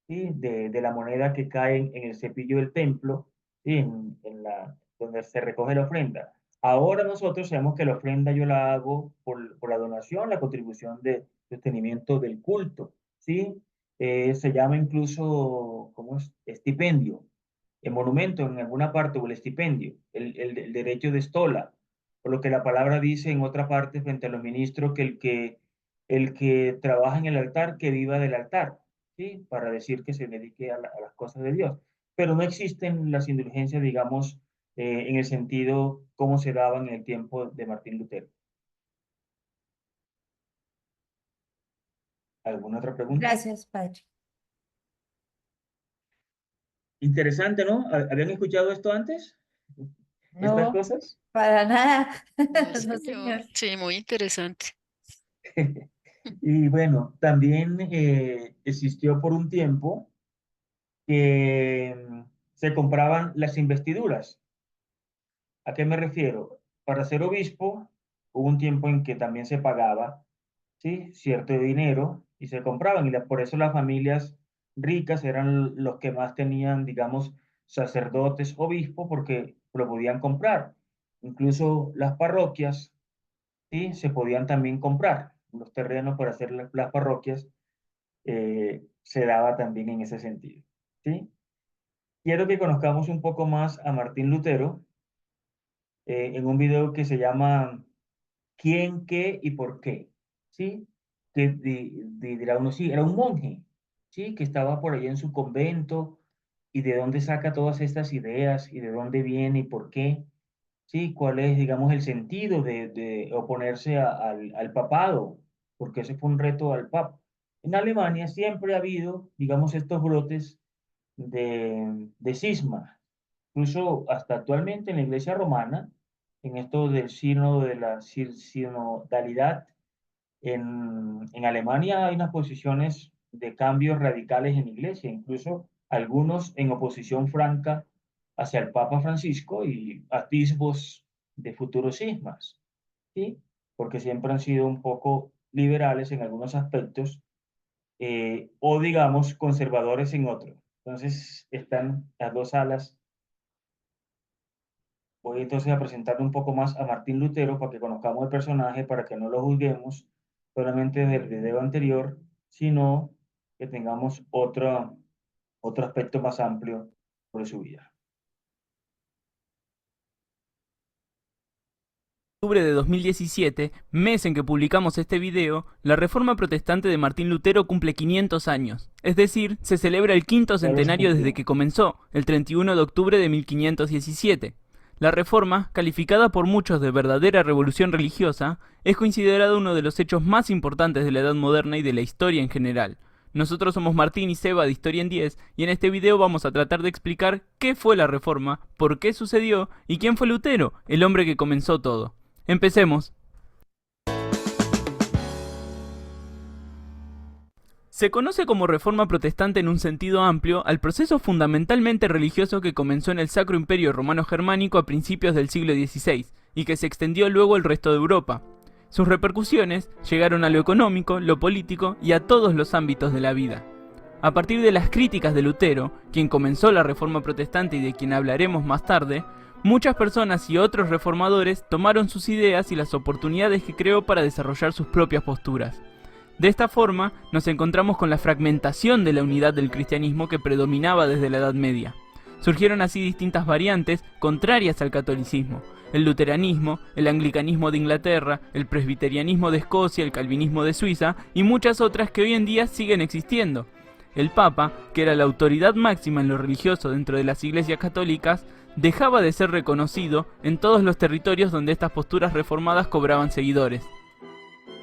¿sí? De la moneda que cae en el cepillo del templo, ¿sí? Donde se recoge la ofrenda. Ahora nosotros sabemos que la ofrenda yo la hago por la donación, la contribución de sostenimiento del culto, ¿sí? Se llama incluso, ¿cómo es? Estipendio, el monumento en alguna parte o el estipendio, el derecho de estola, por lo que la palabra dice en otra parte frente a los ministros que el que trabaja en el altar, que viva del altar, ¿sí? Para decir que se dedique a las cosas de Dios. Pero no existen las indulgencias, digamos, en el sentido como se daban en el tiempo de Martín Lutero. ¿Alguna otra pregunta? Gracias, Padre. Interesante, ¿no? ¿Habían escuchado esto antes? ¿Estas No, cosas? para nada. No, No, señor. señor. Sí, muy interesante. Y bueno, también existió por un tiempo que se compraban las investiduras. ¿A qué me refiero? Para ser obispo, hubo un tiempo en que también se pagaba, ¿sí? Cierto dinero y se compraban. Por eso las familias ricas eran los que más tenían, digamos, sacerdotes, obispos, porque lo podían comprar. Incluso las parroquias, ¿sí? Se podían también comprar. Los terrenos para hacer las parroquias se daba también en ese sentido, ¿sí? Quiero que conozcamos un poco más a Martín Lutero en un video que se llama ¿Quién, qué y por qué? ¿Sí? Que dirá uno, sí, era un monje, ¿sí? Que estaba por ahí en su convento y de dónde saca todas estas ideas y de dónde viene y por qué, ¿sí? ¿Cuál es, digamos, el sentido de oponerse al papado? Porque ese fue un reto al papa. En Alemania siempre ha habido, digamos, estos brotes de cisma. Incluso hasta actualmente en la iglesia romana, en esto del sínodo de la sinodalidad. En Alemania hay unas posiciones de cambios radicales en la iglesia, incluso algunos en oposición franca hacia el Papa Francisco y atisbos de futuros cismas, ¿sí? Porque siempre han sido un poco liberales en algunos aspectos o digamos conservadores en otros. Entonces están las dos alas. Voy entonces a presentarle un poco más a Martín Lutero para que conozcamos el personaje, para que no lo juzguemos solamente del video anterior, sino que tengamos otro aspecto más amplio sobre su vida. Octubre de 2017, mes en que publicamos este video, la Reforma Protestante de Martín Lutero cumple 500 años, es decir, se celebra el quinto centenario desde que comenzó, el 31 de octubre de 1517. La Reforma, calificada por muchos de verdadera revolución religiosa, es considerada uno de los hechos más importantes de la Edad Moderna y de la historia en general. Nosotros somos Martín y Seba de Historia en 10 y en este video vamos a tratar de explicar qué fue la Reforma, por qué sucedió y quién fue Lutero, el hombre que comenzó todo. Empecemos. Se conoce como Reforma Protestante en un sentido amplio al proceso fundamentalmente religioso que comenzó en el Sacro Imperio Romano Germánico a principios del siglo XVI y que se extendió luego al resto de Europa. Sus repercusiones llegaron a lo económico, lo político y a todos los ámbitos de la vida. A partir de las críticas de Lutero, quien comenzó la Reforma Protestante y de quien hablaremos más tarde, muchas personas y otros reformadores tomaron sus ideas y las oportunidades que creó para desarrollar sus propias posturas. De esta forma, nos encontramos con la fragmentación de la unidad del cristianismo que predominaba desde la Edad Media. Surgieron así distintas variantes contrarias al catolicismo: el luteranismo, el anglicanismo de Inglaterra, el presbiterianismo de Escocia, el calvinismo de Suiza y muchas otras que hoy en día siguen existiendo. El Papa, que era la autoridad máxima en lo religioso dentro de las iglesias católicas, dejaba de ser reconocido en todos los territorios donde estas posturas reformadas cobraban seguidores.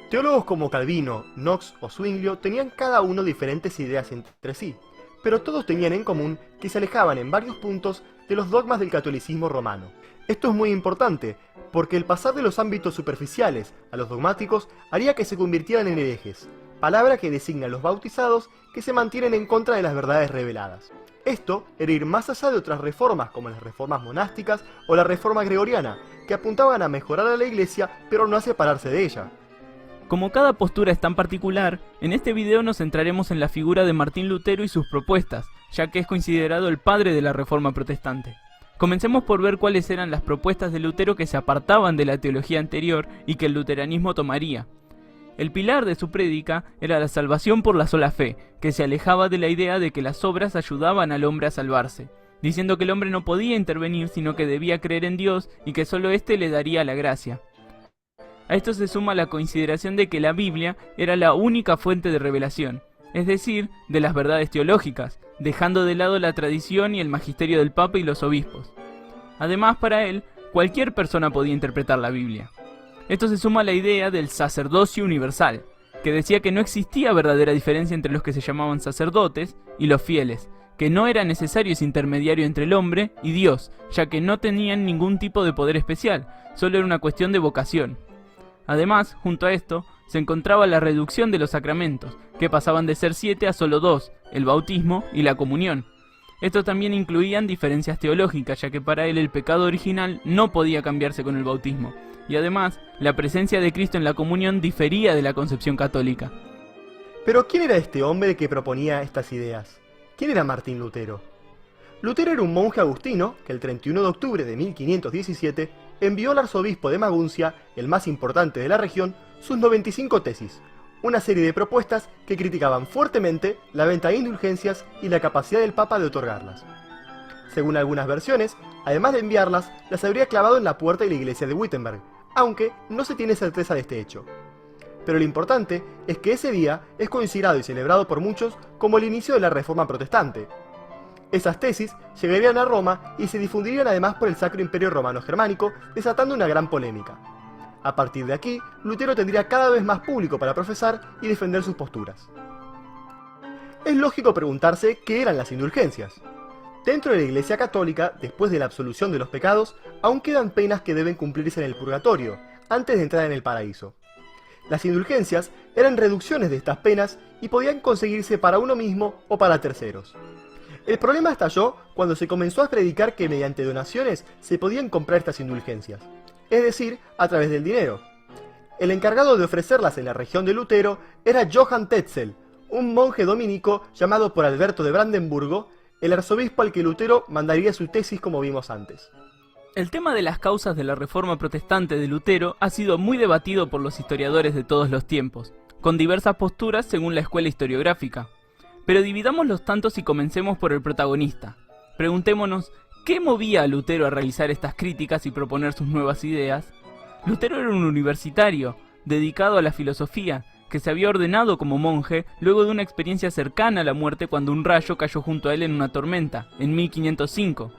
Teólogos como Calvino, Knox o Zwinglio tenían cada uno diferentes ideas entre sí, pero todos tenían en común que se alejaban en varios puntos de los dogmas del catolicismo romano. Esto es muy importante, porque el pasar de los ámbitos superficiales a los dogmáticos haría que se convirtieran en herejes, palabra que designa a los bautizados que se mantienen en contra de las verdades reveladas. Esto era ir más allá de otras reformas como las reformas monásticas o la reforma gregoriana, que apuntaban a mejorar a la iglesia pero no a separarse de ella. Como cada postura es tan particular, en este video nos centraremos en la figura de Martín Lutero y sus propuestas, ya que es considerado el padre de la Reforma Protestante. Comencemos por ver cuáles eran las propuestas de Lutero que se apartaban de la teología anterior y que el luteranismo tomaría. El pilar de su prédica era la salvación por la sola fe, que se alejaba de la idea de que las obras ayudaban al hombre a salvarse, diciendo que el hombre no podía intervenir sino que debía creer en Dios y que solo éste le daría la gracia. A esto se suma la consideración de que la Biblia era la única fuente de revelación, es decir, de las verdades teológicas, dejando de lado la tradición y el magisterio del Papa y los obispos. Además, para él, cualquier persona podía interpretar la Biblia. Esto se suma a la idea del sacerdocio universal, que decía que no existía verdadera diferencia entre los que se llamaban sacerdotes y los fieles, que no era necesario ese intermediario entre el hombre y Dios, ya que no tenían ningún tipo de poder especial, solo era una cuestión de vocación. Además, junto a esto, se encontraba la reducción de los sacramentos, que pasaban de ser 7 a solo 2, el bautismo y la comunión. Estos también incluían diferencias teológicas, ya que para él el pecado original no podía cambiarse con el bautismo, y además, la presencia de Cristo en la comunión difería de la concepción católica. Pero ¿quién era este hombre que proponía estas ideas? ¿Quién era Martín Lutero? Lutero era un monje agustino que el 31 de octubre de 1517 envió al arzobispo de Maguncia, el más importante de la región, sus 95 tesis, una serie de propuestas que criticaban fuertemente la venta de indulgencias y la capacidad del Papa de otorgarlas. Según algunas versiones, además de enviarlas, las habría clavado en la puerta de la iglesia de Wittenberg, aunque no se tiene certeza de este hecho. Pero lo importante es que ese día es considerado y celebrado por muchos como el inicio de la Reforma Protestante. Esas tesis llegarían a Roma y se difundirían además por el Sacro Imperio Romano Germánico, desatando una gran polémica. A partir de aquí, Lutero tendría cada vez más público para profesar y defender sus posturas. Es lógico preguntarse qué eran las indulgencias. Dentro de la Iglesia Católica, después de la absolución de los pecados, aún quedan penas que deben cumplirse en el purgatorio, antes de entrar en el paraíso. Las indulgencias eran reducciones de estas penas y podían conseguirse para uno mismo o para terceros. El problema estalló cuando se comenzó a predicar que mediante donaciones se podían comprar estas indulgencias, es decir, a través del dinero. El encargado de ofrecerlas en la región de Lutero era Johann Tetzel, un monje dominico llamado por Alberto de Brandenburgo, el arzobispo al que Lutero mandaría su tesis como vimos antes. El tema de las causas de la reforma protestante de Lutero ha sido muy debatido por los historiadores de todos los tiempos, con diversas posturas según la escuela historiográfica. Pero dividamos los tantos y comencemos por el protagonista. Preguntémonos, ¿qué movía a Lutero a realizar estas críticas y proponer sus nuevas ideas? Lutero era un universitario, dedicado a la filosofía, que se había ordenado como monje luego de una experiencia cercana a la muerte cuando un rayo cayó junto a él en una tormenta, en 1505.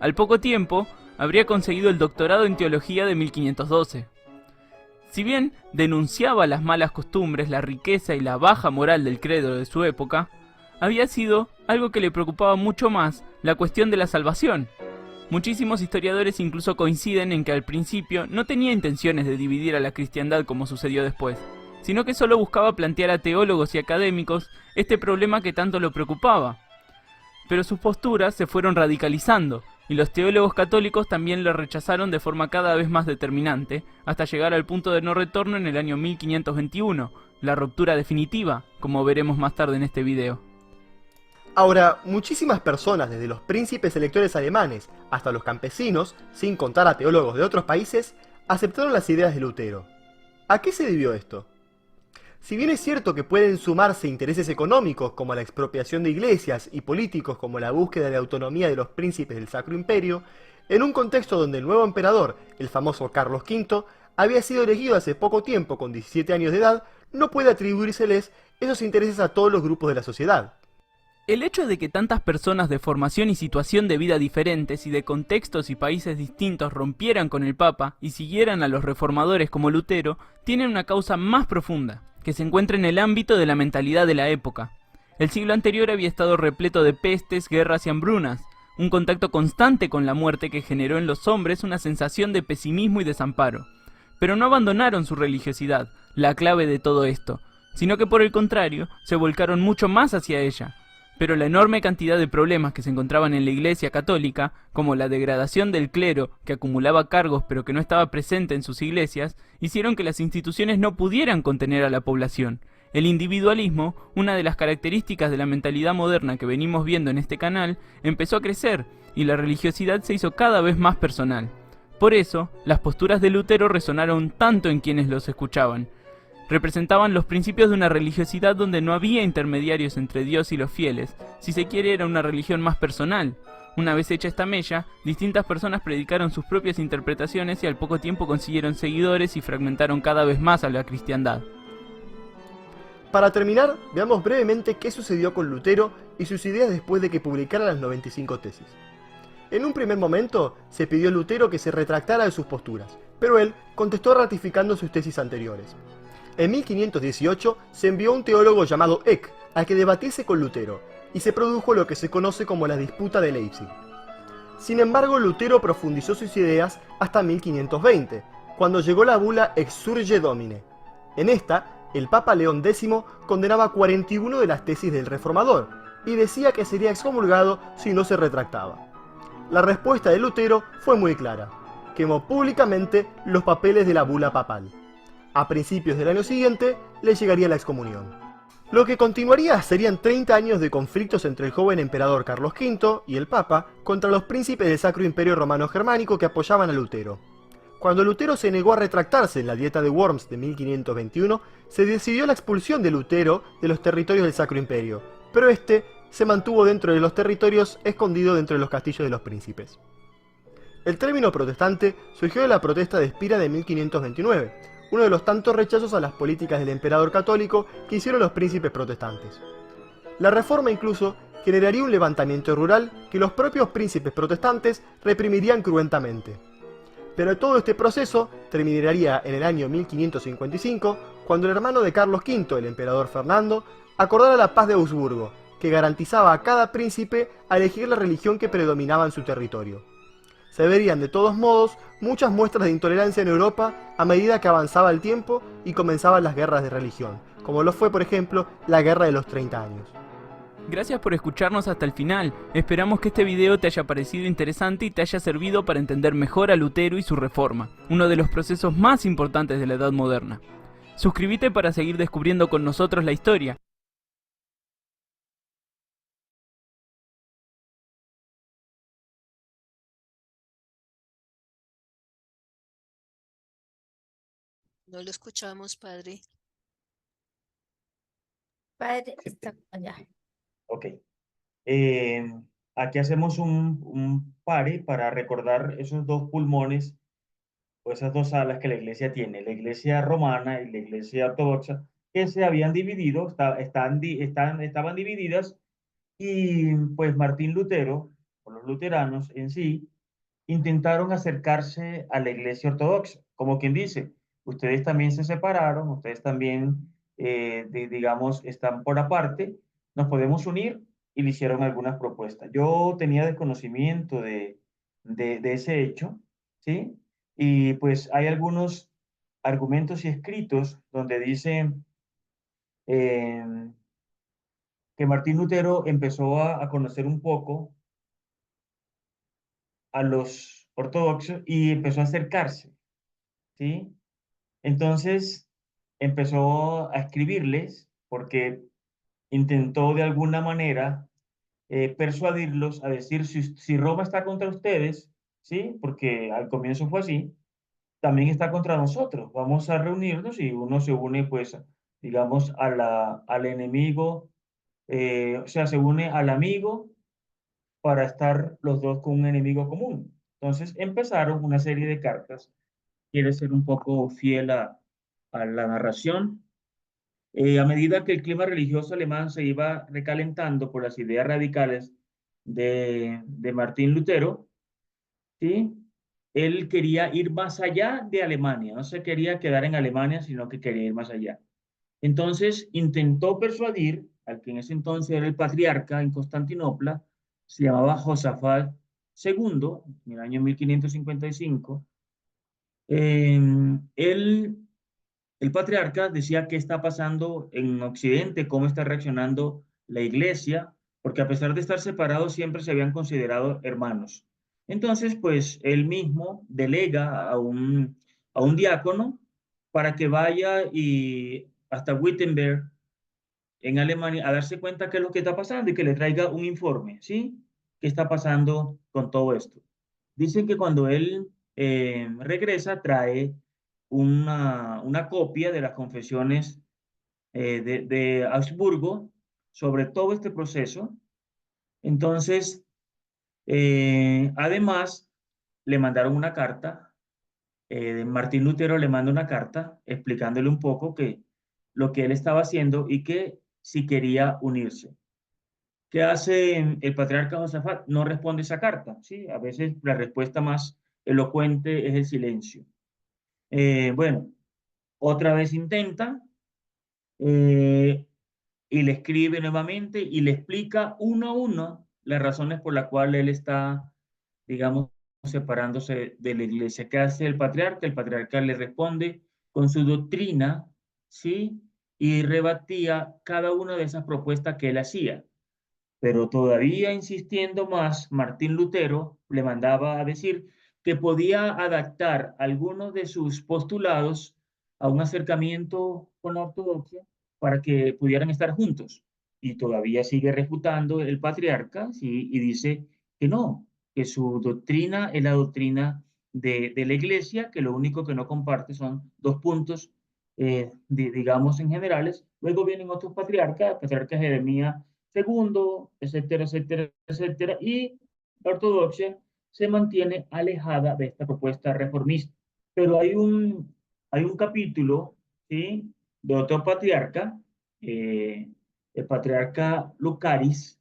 Al poco tiempo, habría conseguido el doctorado en teología de 1512. Si bien denunciaba las malas costumbres, la riqueza y la baja moral del credo de su época, había sido algo que le preocupaba mucho más la cuestión de la salvación. Muchísimos historiadores incluso coinciden en que al principio no tenía intenciones de dividir a la cristiandad como sucedió después, sino que solo buscaba plantear a teólogos y académicos este problema que tanto lo preocupaba. Pero sus posturas se fueron radicalizando, y los teólogos católicos también lo rechazaron de forma cada vez más determinante, hasta llegar al punto de no retorno en el año 1521, la ruptura definitiva, como veremos más tarde en este video. Ahora, muchísimas personas, desde los príncipes electores alemanes hasta los campesinos, sin contar a teólogos de otros países, aceptaron las ideas de Lutero. ¿A qué se debió esto? Si bien es cierto que pueden sumarse intereses económicos como la expropiación de iglesias y políticos como la búsqueda de autonomía de los príncipes del Sacro Imperio, en un contexto donde el nuevo emperador, el famoso Carlos V, había sido elegido hace poco tiempo con 17 años de edad, no puede atribuírseles esos intereses a todos los grupos de la sociedad. El hecho de que tantas personas de formación y situación de vida diferentes y de contextos y países distintos rompieran con el Papa y siguieran a los reformadores como Lutero, tiene una causa más profunda, que se encuentra en el ámbito de la mentalidad de la época. El siglo anterior había estado repleto de pestes, guerras y hambrunas, un contacto constante con la muerte que generó en los hombres una sensación de pesimismo y desamparo. Pero no abandonaron su religiosidad, la clave de todo esto, sino que por el contrario, se volcaron mucho más hacia ella. Pero la enorme cantidad de problemas que se encontraban en la Iglesia católica, como la degradación del clero, que acumulaba cargos pero que no estaba presente en sus iglesias, hicieron que las instituciones no pudieran contener a la población. El individualismo, una de las características de la mentalidad moderna que venimos viendo en este canal, empezó a crecer, y la religiosidad se hizo cada vez más personal. Por eso, las posturas de Lutero resonaron tanto en quienes los escuchaban. Representaban los principios de una religiosidad donde no había intermediarios entre Dios y los fieles. Si se quiere, era una religión más personal. Una vez hecha esta mella, distintas personas predicaron sus propias interpretaciones y al poco tiempo consiguieron seguidores y fragmentaron cada vez más a la cristiandad. Para terminar, veamos brevemente qué sucedió con Lutero y sus ideas después de que publicara las 95 tesis. En un primer momento, se pidió a Lutero que se retractara de sus posturas, pero él contestó ratificando sus tesis anteriores. En 1518 se envió un teólogo llamado Eck a que debatiese con Lutero, y se produjo lo que se conoce como la disputa de Leipzig. Sin embargo, Lutero profundizó sus ideas hasta 1520, cuando llegó la bula Exsurge Domine. En esta, el Papa León X condenaba 41 de las tesis del reformador, y decía que sería excomulgado si no se retractaba. La respuesta de Lutero fue muy clara: quemó públicamente los papeles de la bula papal. A principios del año siguiente le llegaría la excomunión. Lo que continuaría serían 30 años de conflictos entre el joven emperador Carlos V y el Papa contra los príncipes del Sacro Imperio Romano Germánico que apoyaban a Lutero. Cuando Lutero se negó a retractarse en la Dieta de Worms de 1521, se decidió la expulsión de Lutero de los territorios del Sacro Imperio, pero este se mantuvo dentro de los territorios escondido dentro de los castillos de los príncipes. El término protestante surgió de la protesta de Spira de 1529, uno de los tantos rechazos a las políticas del emperador católico que hicieron los príncipes protestantes. La reforma incluso generaría un levantamiento rural que los propios príncipes protestantes reprimirían cruentamente. Pero todo este proceso terminaría en el año 1555, cuando el hermano de Carlos V, el emperador Fernando, acordara la paz de Augsburgo, que garantizaba a cada príncipe a elegir la religión que predominaba en su territorio. Se verían de todos modos muchas muestras de intolerancia en Europa a medida que avanzaba el tiempo y comenzaban las guerras de religión, como lo fue por ejemplo la Guerra de los 30 años. Gracias por escucharnos hasta el final. Esperamos que este video te haya parecido interesante y te haya servido para entender mejor a Lutero y su reforma, uno de los procesos más importantes de la Edad Moderna. Suscríbete para seguir descubriendo con nosotros la historia. No lo escuchamos, padre. Padre, está allá. Ok. Eh, Aquí hacemos un pare para recordar esos dos pulmones o esas dos alas que la iglesia tiene, la iglesia romana y la iglesia ortodoxa, que se habían dividido, estaban divididas, y pues Martín Lutero, o los luteranos en sí, intentaron acercarse a la iglesia ortodoxa, como quien dice, ustedes también se separaron, ustedes también, digamos, están por aparte, nos podemos unir, y le hicieron algunas propuestas. Yo tenía desconocimiento de ese hecho, ¿sí? Y pues hay algunos argumentos y escritos donde dicen que Martín Lutero empezó a conocer un poco a los ortodoxos y empezó a acercarse, ¿sí? Entonces empezó a escribirles porque intentó de alguna manera persuadirlos a decir, si Roma está contra ustedes, ¿sí? Porque al comienzo fue así, también está contra nosotros. Vamos a reunirnos y uno se une, pues, digamos, al enemigo, o sea, se une al amigo para estar los dos con un enemigo común. Entonces empezaron una serie de cartas. Quiere ser un poco fiel a la narración. A medida que el clima religioso alemán se iba recalentando por las ideas radicales de Martín Lutero, ¿sí? Él quería ir más allá de Alemania, no se quería quedar en Alemania, sino que quería ir más allá. Entonces intentó persuadir al que en ese entonces era el patriarca en Constantinopla, se llamaba Josafat II, en el año 1555. Él, el patriarca, decía qué está pasando en Occidente, cómo está reaccionando la iglesia, porque a pesar de estar separados siempre se habían considerado hermanos. Entonces, pues él mismo delega a un diácono para que vaya y hasta Wittenberg, en Alemania, a darse cuenta qué es lo que está pasando y que le traiga un informe, ¿sí? ¿Qué está pasando con todo esto? Dicen que cuando él regresa, trae una copia de las confesiones de Augsburgo sobre todo este proceso. Entonces, además, le mandaron una carta. Martín Lutero le manda una carta explicándole un poco que lo que él estaba haciendo y que si quería unirse. ¿Qué hace el patriarca Josafat? No responde esa carta, ¿sí? A veces la respuesta más elocuente es el silencio. Bueno, otra vez intenta eh, y le escribe nuevamente y le explica uno a uno las razones por las cuales él está, digamos, separándose de la iglesia. ¿Qué hace el patriarca? El patriarca le responde con su doctrina, ¿sí? Y rebatía cada una de esas propuestas que él hacía. Pero todavía insistiendo más, Martín Lutero le mandaba a decir que podía adaptar algunos de sus postulados a un acercamiento con la ortodoxia para que pudieran estar juntos. Y todavía sigue refutando el patriarca, ¿sí? Y dice que no, que su doctrina es la doctrina de la iglesia, que lo único que no comparte son dos puntos, digamos, en generales. Luego vienen otros patriarcas, patriarca Jeremías segundo, etcétera, etcétera, etcétera, y la ortodoxia se mantiene alejada de esta propuesta reformista. Pero hay un capítulo, ¿sí? De otro patriarca, el patriarca Lucaris.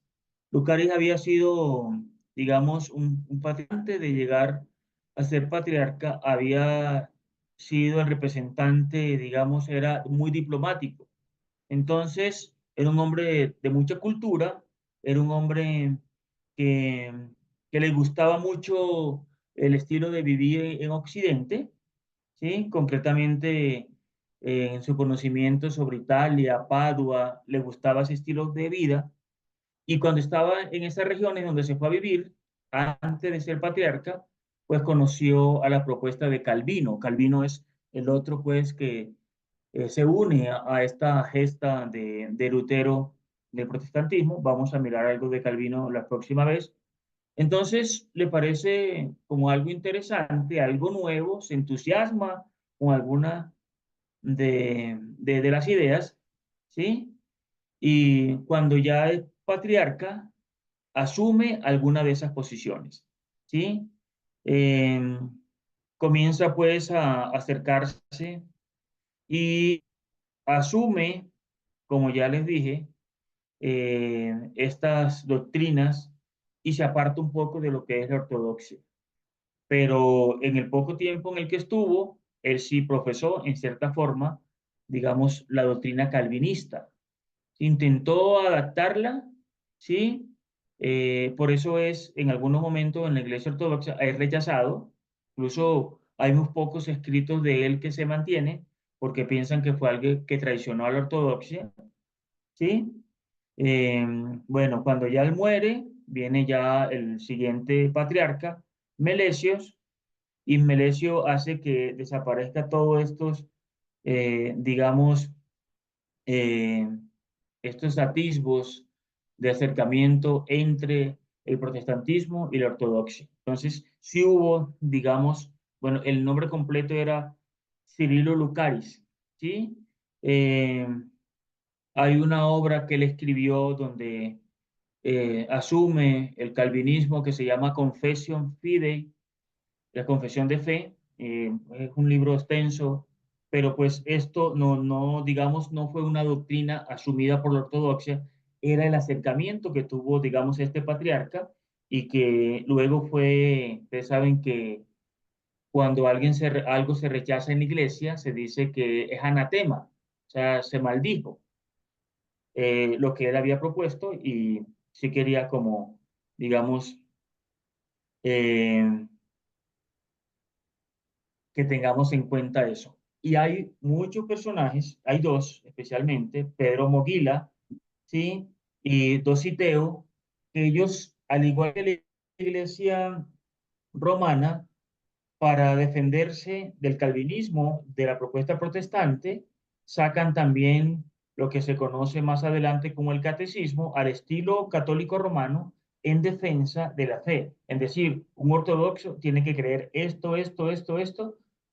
Lucaris había sido, digamos, un patriarca de llegar a ser patriarca, había sido el representante, digamos, era muy diplomático. Entonces, era un hombre de mucha cultura era un hombre que, que le gustaba mucho el estilo de vivir en Occidente, ¿sí? Concretamente, en su conocimiento sobre Italia, Padua, le gustaba ese estilo de vida. Y cuando estaba en esas regiones donde se fue a vivir, antes de ser patriarca, pues conoció a la propuesta de Calvino. Calvino es el otro, pues, que se une a esta gesta de Lutero del protestantismo. Vamos a mirar algo de Calvino la próxima vez. Entonces, le parece como algo interesante, algo nuevo, se entusiasma con alguna de las ideas, ¿sí? Y cuando ya es patriarca, asume alguna de esas posiciones, ¿sí? Em, Comienza pues a acercarse y asume, como ya les dije, estas doctrinas y se aparta un poco de lo que es la ortodoxia. Pero en el poco tiempo en el que estuvo, él sí profesó en cierta forma, digamos, la doctrina calvinista. Intentó adaptarla, ¿sí? Por eso es, en algunos momentos en la Iglesia Ortodoxa, es rechazado. Incluso hay unos pocos escritos de él que se mantiene porque piensan que fue alguien que traicionó a la ortodoxia, ¿sí? Eh, bueno, cuando ya él muere, viene ya el siguiente patriarca, Melesios, y Melesio hace que desaparezca todos estos, digamos, eh, estos atisbos de acercamiento entre el protestantismo y la ortodoxia. Entonces, sí hubo, digamos, bueno, el nombre completo era Cirilo Lucaris, ¿sí? Eh, Hay una obra que él escribió donde asume el calvinismo que se llama Confession Fidei, la confesión de fe. Es un libro extenso, pero pues esto no, digamos, no fue una doctrina asumida por la ortodoxia, era el acercamiento que tuvo, digamos, este patriarca y que luego fue, ustedes saben que cuando algo se rechaza en la iglesia, se dice que es anatema, o sea, se maldijo lo que él había propuesto y sí quería como, digamos, eh, que tengamos en cuenta eso. Y hay muchos personajes, hay dos especialmente, Pedro Moguila, ¿sí? Y Dositeo, que ellos, al igual que la iglesia romana, para defenderse del calvinismo, de la propuesta protestante, sacan también lo que se conoce más adelante como el catecismo al estilo católico romano en defensa de la fe. Es decir, un ortodoxo tiene que creer esto,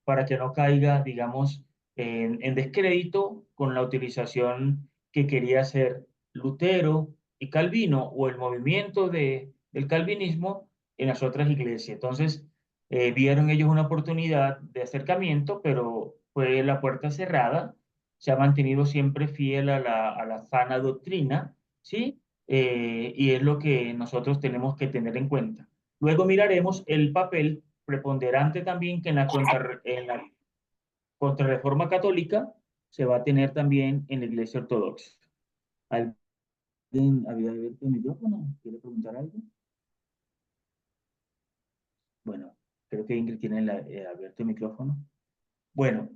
para que no caiga, digamos, en descrédito con la utilización que quería hacer Lutero y Calvino o el movimiento del calvinismo en las otras iglesias. Entonces, vieron ellos una oportunidad de acercamiento, pero fue la puerta cerrada. Se ha mantenido siempre fiel a la sana doctrina, ¿sí? Y es lo que nosotros tenemos que tener en cuenta. Luego miraremos el papel preponderante también que en la contrarreforma católica se va a tener también en la Iglesia Ortodoxa. ¿Alguien había abierto el micrófono? ¿Quiere preguntar algo? Bueno, creo que Ingrid tiene abierto el micrófono. Bueno,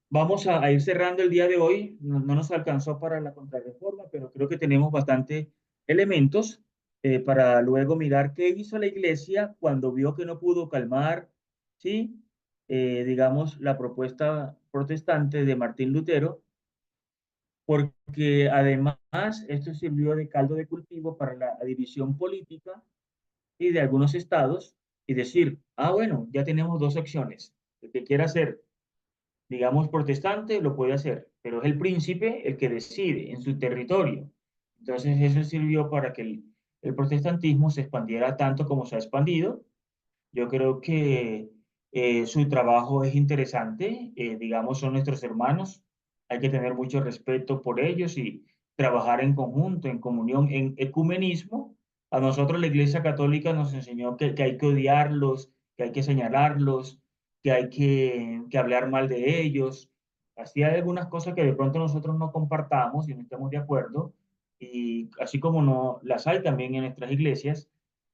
vamos a ir cerrando el día de hoy. No nos alcanzó para la contrarreforma, pero creo que tenemos bastantes elementos para luego mirar qué hizo la iglesia cuando vio que no pudo calmar, ¿sí? Digamos, la propuesta protestante de Martín Lutero, porque además esto sirvió de caldo de cultivo para la división política y de algunos estados y decir, ah, bueno, ya tenemos dos opciones. El que quiera ser, digamos, protestante lo puede hacer, pero es el príncipe el que decide en su territorio. Entonces eso sirvió para que el protestantismo se expandiera tanto como se ha expandido. Yo creo que su trabajo es interesante, digamos, son nuestros hermanos, hay que tener mucho respeto por ellos y trabajar en conjunto, en comunión, en ecumenismo. A nosotros la Iglesia Católica nos enseñó que hay que odiarlos, que hay que señalarlos, que hay que hablar mal de ellos. Así hay algunas cosas que de pronto nosotros no compartamos y no estamos de acuerdo, y así como no las hay también en nuestras iglesias,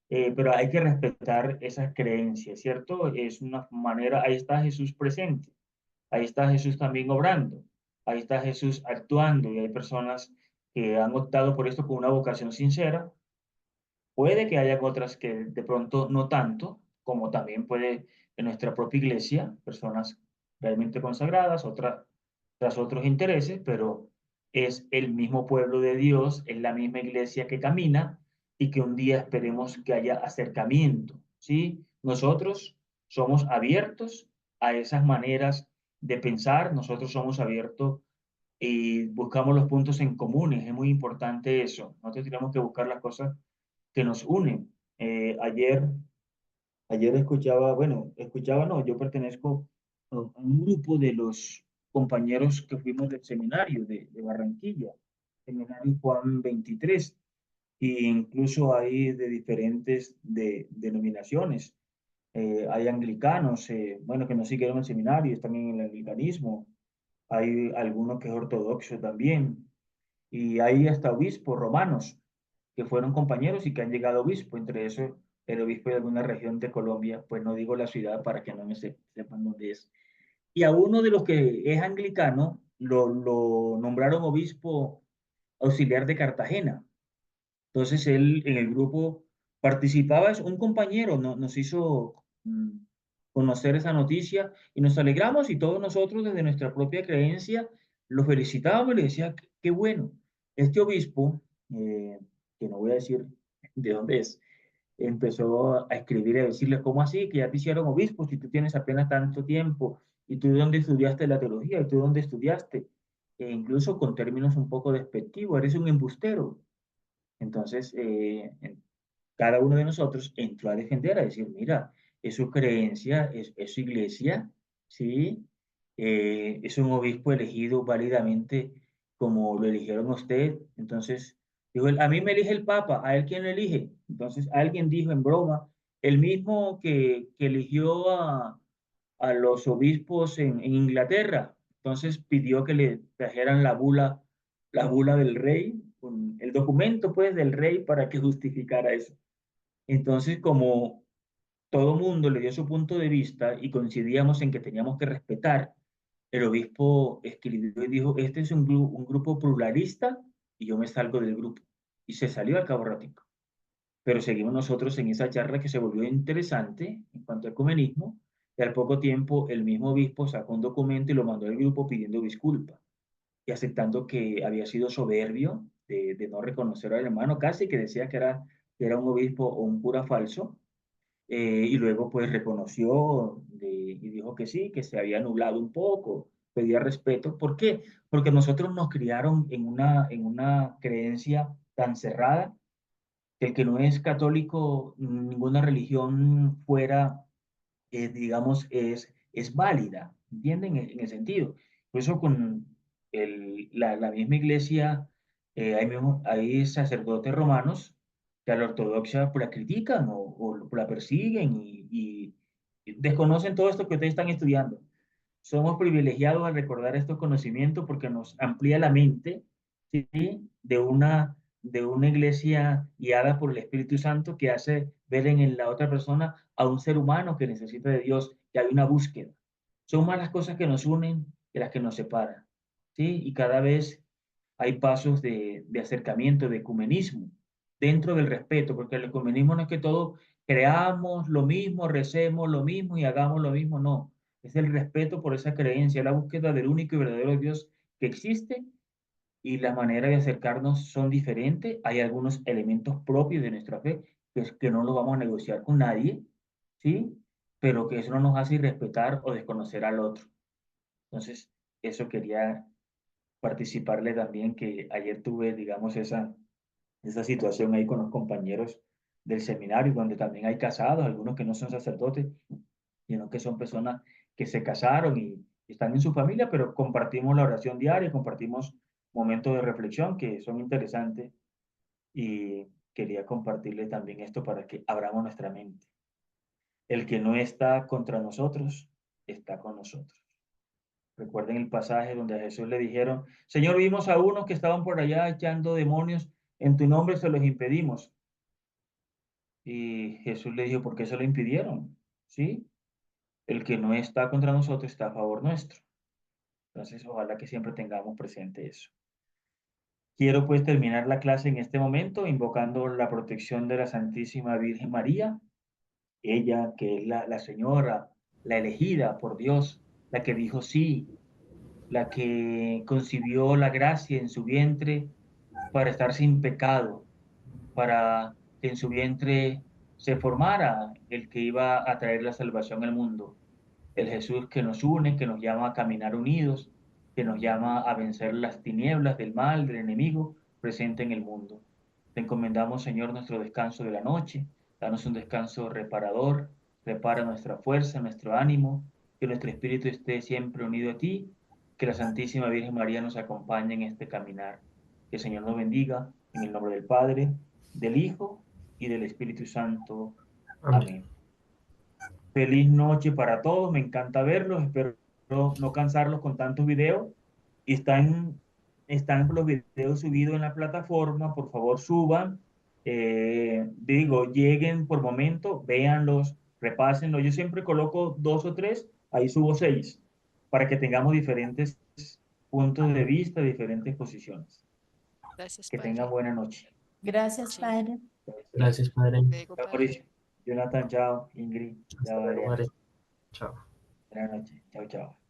pero hay que respetar esas creencias, ¿cierto? Es una manera, ahí está Jesús presente, ahí está Jesús también obrando, ahí está Jesús actuando y hay personas que han optado por esto con una vocación sincera. Puede que haya otras que de pronto no tanto, como también puede en nuestra propia iglesia, personas realmente consagradas, otras tras otros intereses, pero es el mismo pueblo de Dios, es la misma iglesia que camina y que un día esperemos que haya acercamiento, ¿sí? Nosotros somos abiertos a esas maneras de pensar, nosotros somos abiertos y buscamos los puntos en comunes, es muy importante eso. Nosotros tenemos que buscar las cosas que nos unen. Ayer escuchaba, bueno, escuchaba, no, yo pertenezco a un grupo de los compañeros que fuimos del seminario de Barranquilla, seminario Juan 23, e incluso hay de diferentes denominaciones. Hay anglicanos, bueno, que no siguieron el seminario, están en el anglicanismo. Hay algunos que es ortodoxo también. Y hay hasta obispos romanos que fueron compañeros y que han llegado a obispo, entre eso el obispo de alguna región de Colombia, pues no digo la ciudad para que no me sepan dónde es. Y a uno de los que es anglicano lo nombraron obispo auxiliar de Cartagena. Entonces él en el grupo participaba, es un compañero, nos hizo conocer esa noticia y nos alegramos y todos nosotros desde nuestra propia creencia lo felicitábamos y le decía, qué bueno, este obispo, eh, que no voy a decir de dónde es, empezó a escribir y a decirle, ¿cómo así? Que ya te hicieron obispo si tú tienes apenas tanto tiempo y tú dónde estudiaste la teología y tú dónde estudiaste, e incluso con términos un poco despectivos, eres un embustero. Entonces, cada uno de nosotros entró a defender, a decir, mira, es su creencia, es su iglesia, ¿sí? Es un obispo elegido válidamente como lo eligieron a usted. Entonces, digo, a mí me elige el Papa, ¿a él quién lo elige? Entonces, alguien dijo en broma, el mismo que eligió a los obispos en Inglaterra. Entonces pidió que le trajeran la bula del rey, con el documento pues del rey para que justificara eso. Entonces, como todo mundo le dio su punto de vista y coincidíamos en que teníamos que respetar, el obispo escribió y dijo, este es un grupo pluralista y yo me salgo del grupo. Y se salió al cabo ratico. Pero seguimos nosotros en esa charla que se volvió interesante en cuanto al ecumenismo, y al poco tiempo el mismo obispo sacó un documento y lo mandó al grupo pidiendo disculpas y aceptando que había sido soberbio de no reconocer al hermano, casi que decía que era un obispo o un cura falso, y luego pues reconoció y dijo que sí, que se había nublado un poco, pedía respeto. ¿Por qué? Porque nosotros nos criaron en una creencia tan cerrada que el que no es católico, ninguna religión fuera, digamos, es válida, ¿entienden? En el sentido. Por eso con la misma iglesia, hay sacerdotes romanos que a la ortodoxia pues, la critican o la persiguen y desconocen todo esto que ustedes están estudiando. Somos privilegiados al recordar estos conocimientos porque nos amplía la mente, ¿sí? De una iglesia guiada por el Espíritu Santo que hace ver en la otra persona a un ser humano que necesita de Dios, que hay una búsqueda. Son más las cosas que nos unen que las que nos separan, ¿sí? Y cada vez hay pasos de acercamiento, de ecumenismo, dentro del respeto, porque el ecumenismo no es que todos creamos lo mismo, recemos lo mismo y hagamos lo mismo, no. Es el respeto por esa creencia, la búsqueda del único y verdadero Dios que existe y la manera de acercarnos son diferentes. Hay algunos elementos propios de nuestra fe que no los vamos a negociar con nadie, ¿sí? Pero que eso no nos hace irrespetar o desconocer al otro. Entonces, eso quería participarle también, que ayer tuve, digamos, esa situación ahí con los compañeros del seminario, donde también hay casados, algunos que no son sacerdotes, sino que son personas que se casaron y están en su familia, pero compartimos la oración diaria, compartimos momentos de reflexión que son interesantes y quería compartirle también esto para que abramos nuestra mente. El que no está contra nosotros, está con nosotros. Recuerden el pasaje donde a Jesús le dijeron, Señor, vimos a unos que estaban por allá echando demonios En tu nombre se los impedimos. Y Jesús le dijo, ¿por qué se lo impidieron? ¿Sí? El que no está contra nosotros está a favor nuestro. Entonces, ojalá que siempre tengamos presente eso. Quiero pues terminar la clase en este momento invocando la protección de la Santísima Virgen María, ella que es la Señora, la elegida por Dios, la que dijo sí, la que concibió la gracia en su vientre para estar sin pecado, para que en su vientre se formara el que iba a traer la salvación al mundo, el Jesús que nos une, que nos llama a caminar unidos, que nos llama a vencer las tinieblas del mal, del enemigo presente en el mundo. Te encomendamos, Señor, nuestro descanso de la noche, danos un descanso reparador, repara nuestra fuerza, nuestro ánimo, que nuestro espíritu esté siempre unido a ti, que la Santísima Virgen María nos acompañe en este caminar. Que el Señor nos bendiga, en el nombre del Padre, del Hijo y del Espíritu Santo. Amén. Feliz noche para todos, me encanta verlos, espero no cansarlos con tantos videos. Y están los videos subidos en la plataforma, por favor suban, lleguen por momento, véanlos, repásenlos. Yo siempre coloco 2 o 3, ahí subo 6, para que tengamos diferentes puntos de vista, diferentes posiciones. Gracias, Que tengan Padre. buena noche. Gracias, Sí. Padre. Gracias, Padre. Luego, Chao, Padre. Mauricio. Jonathan, chao. Ingrid, chao, Hasta luego, Adriana. Padre. Chao. Buenas noches. Chao, chao.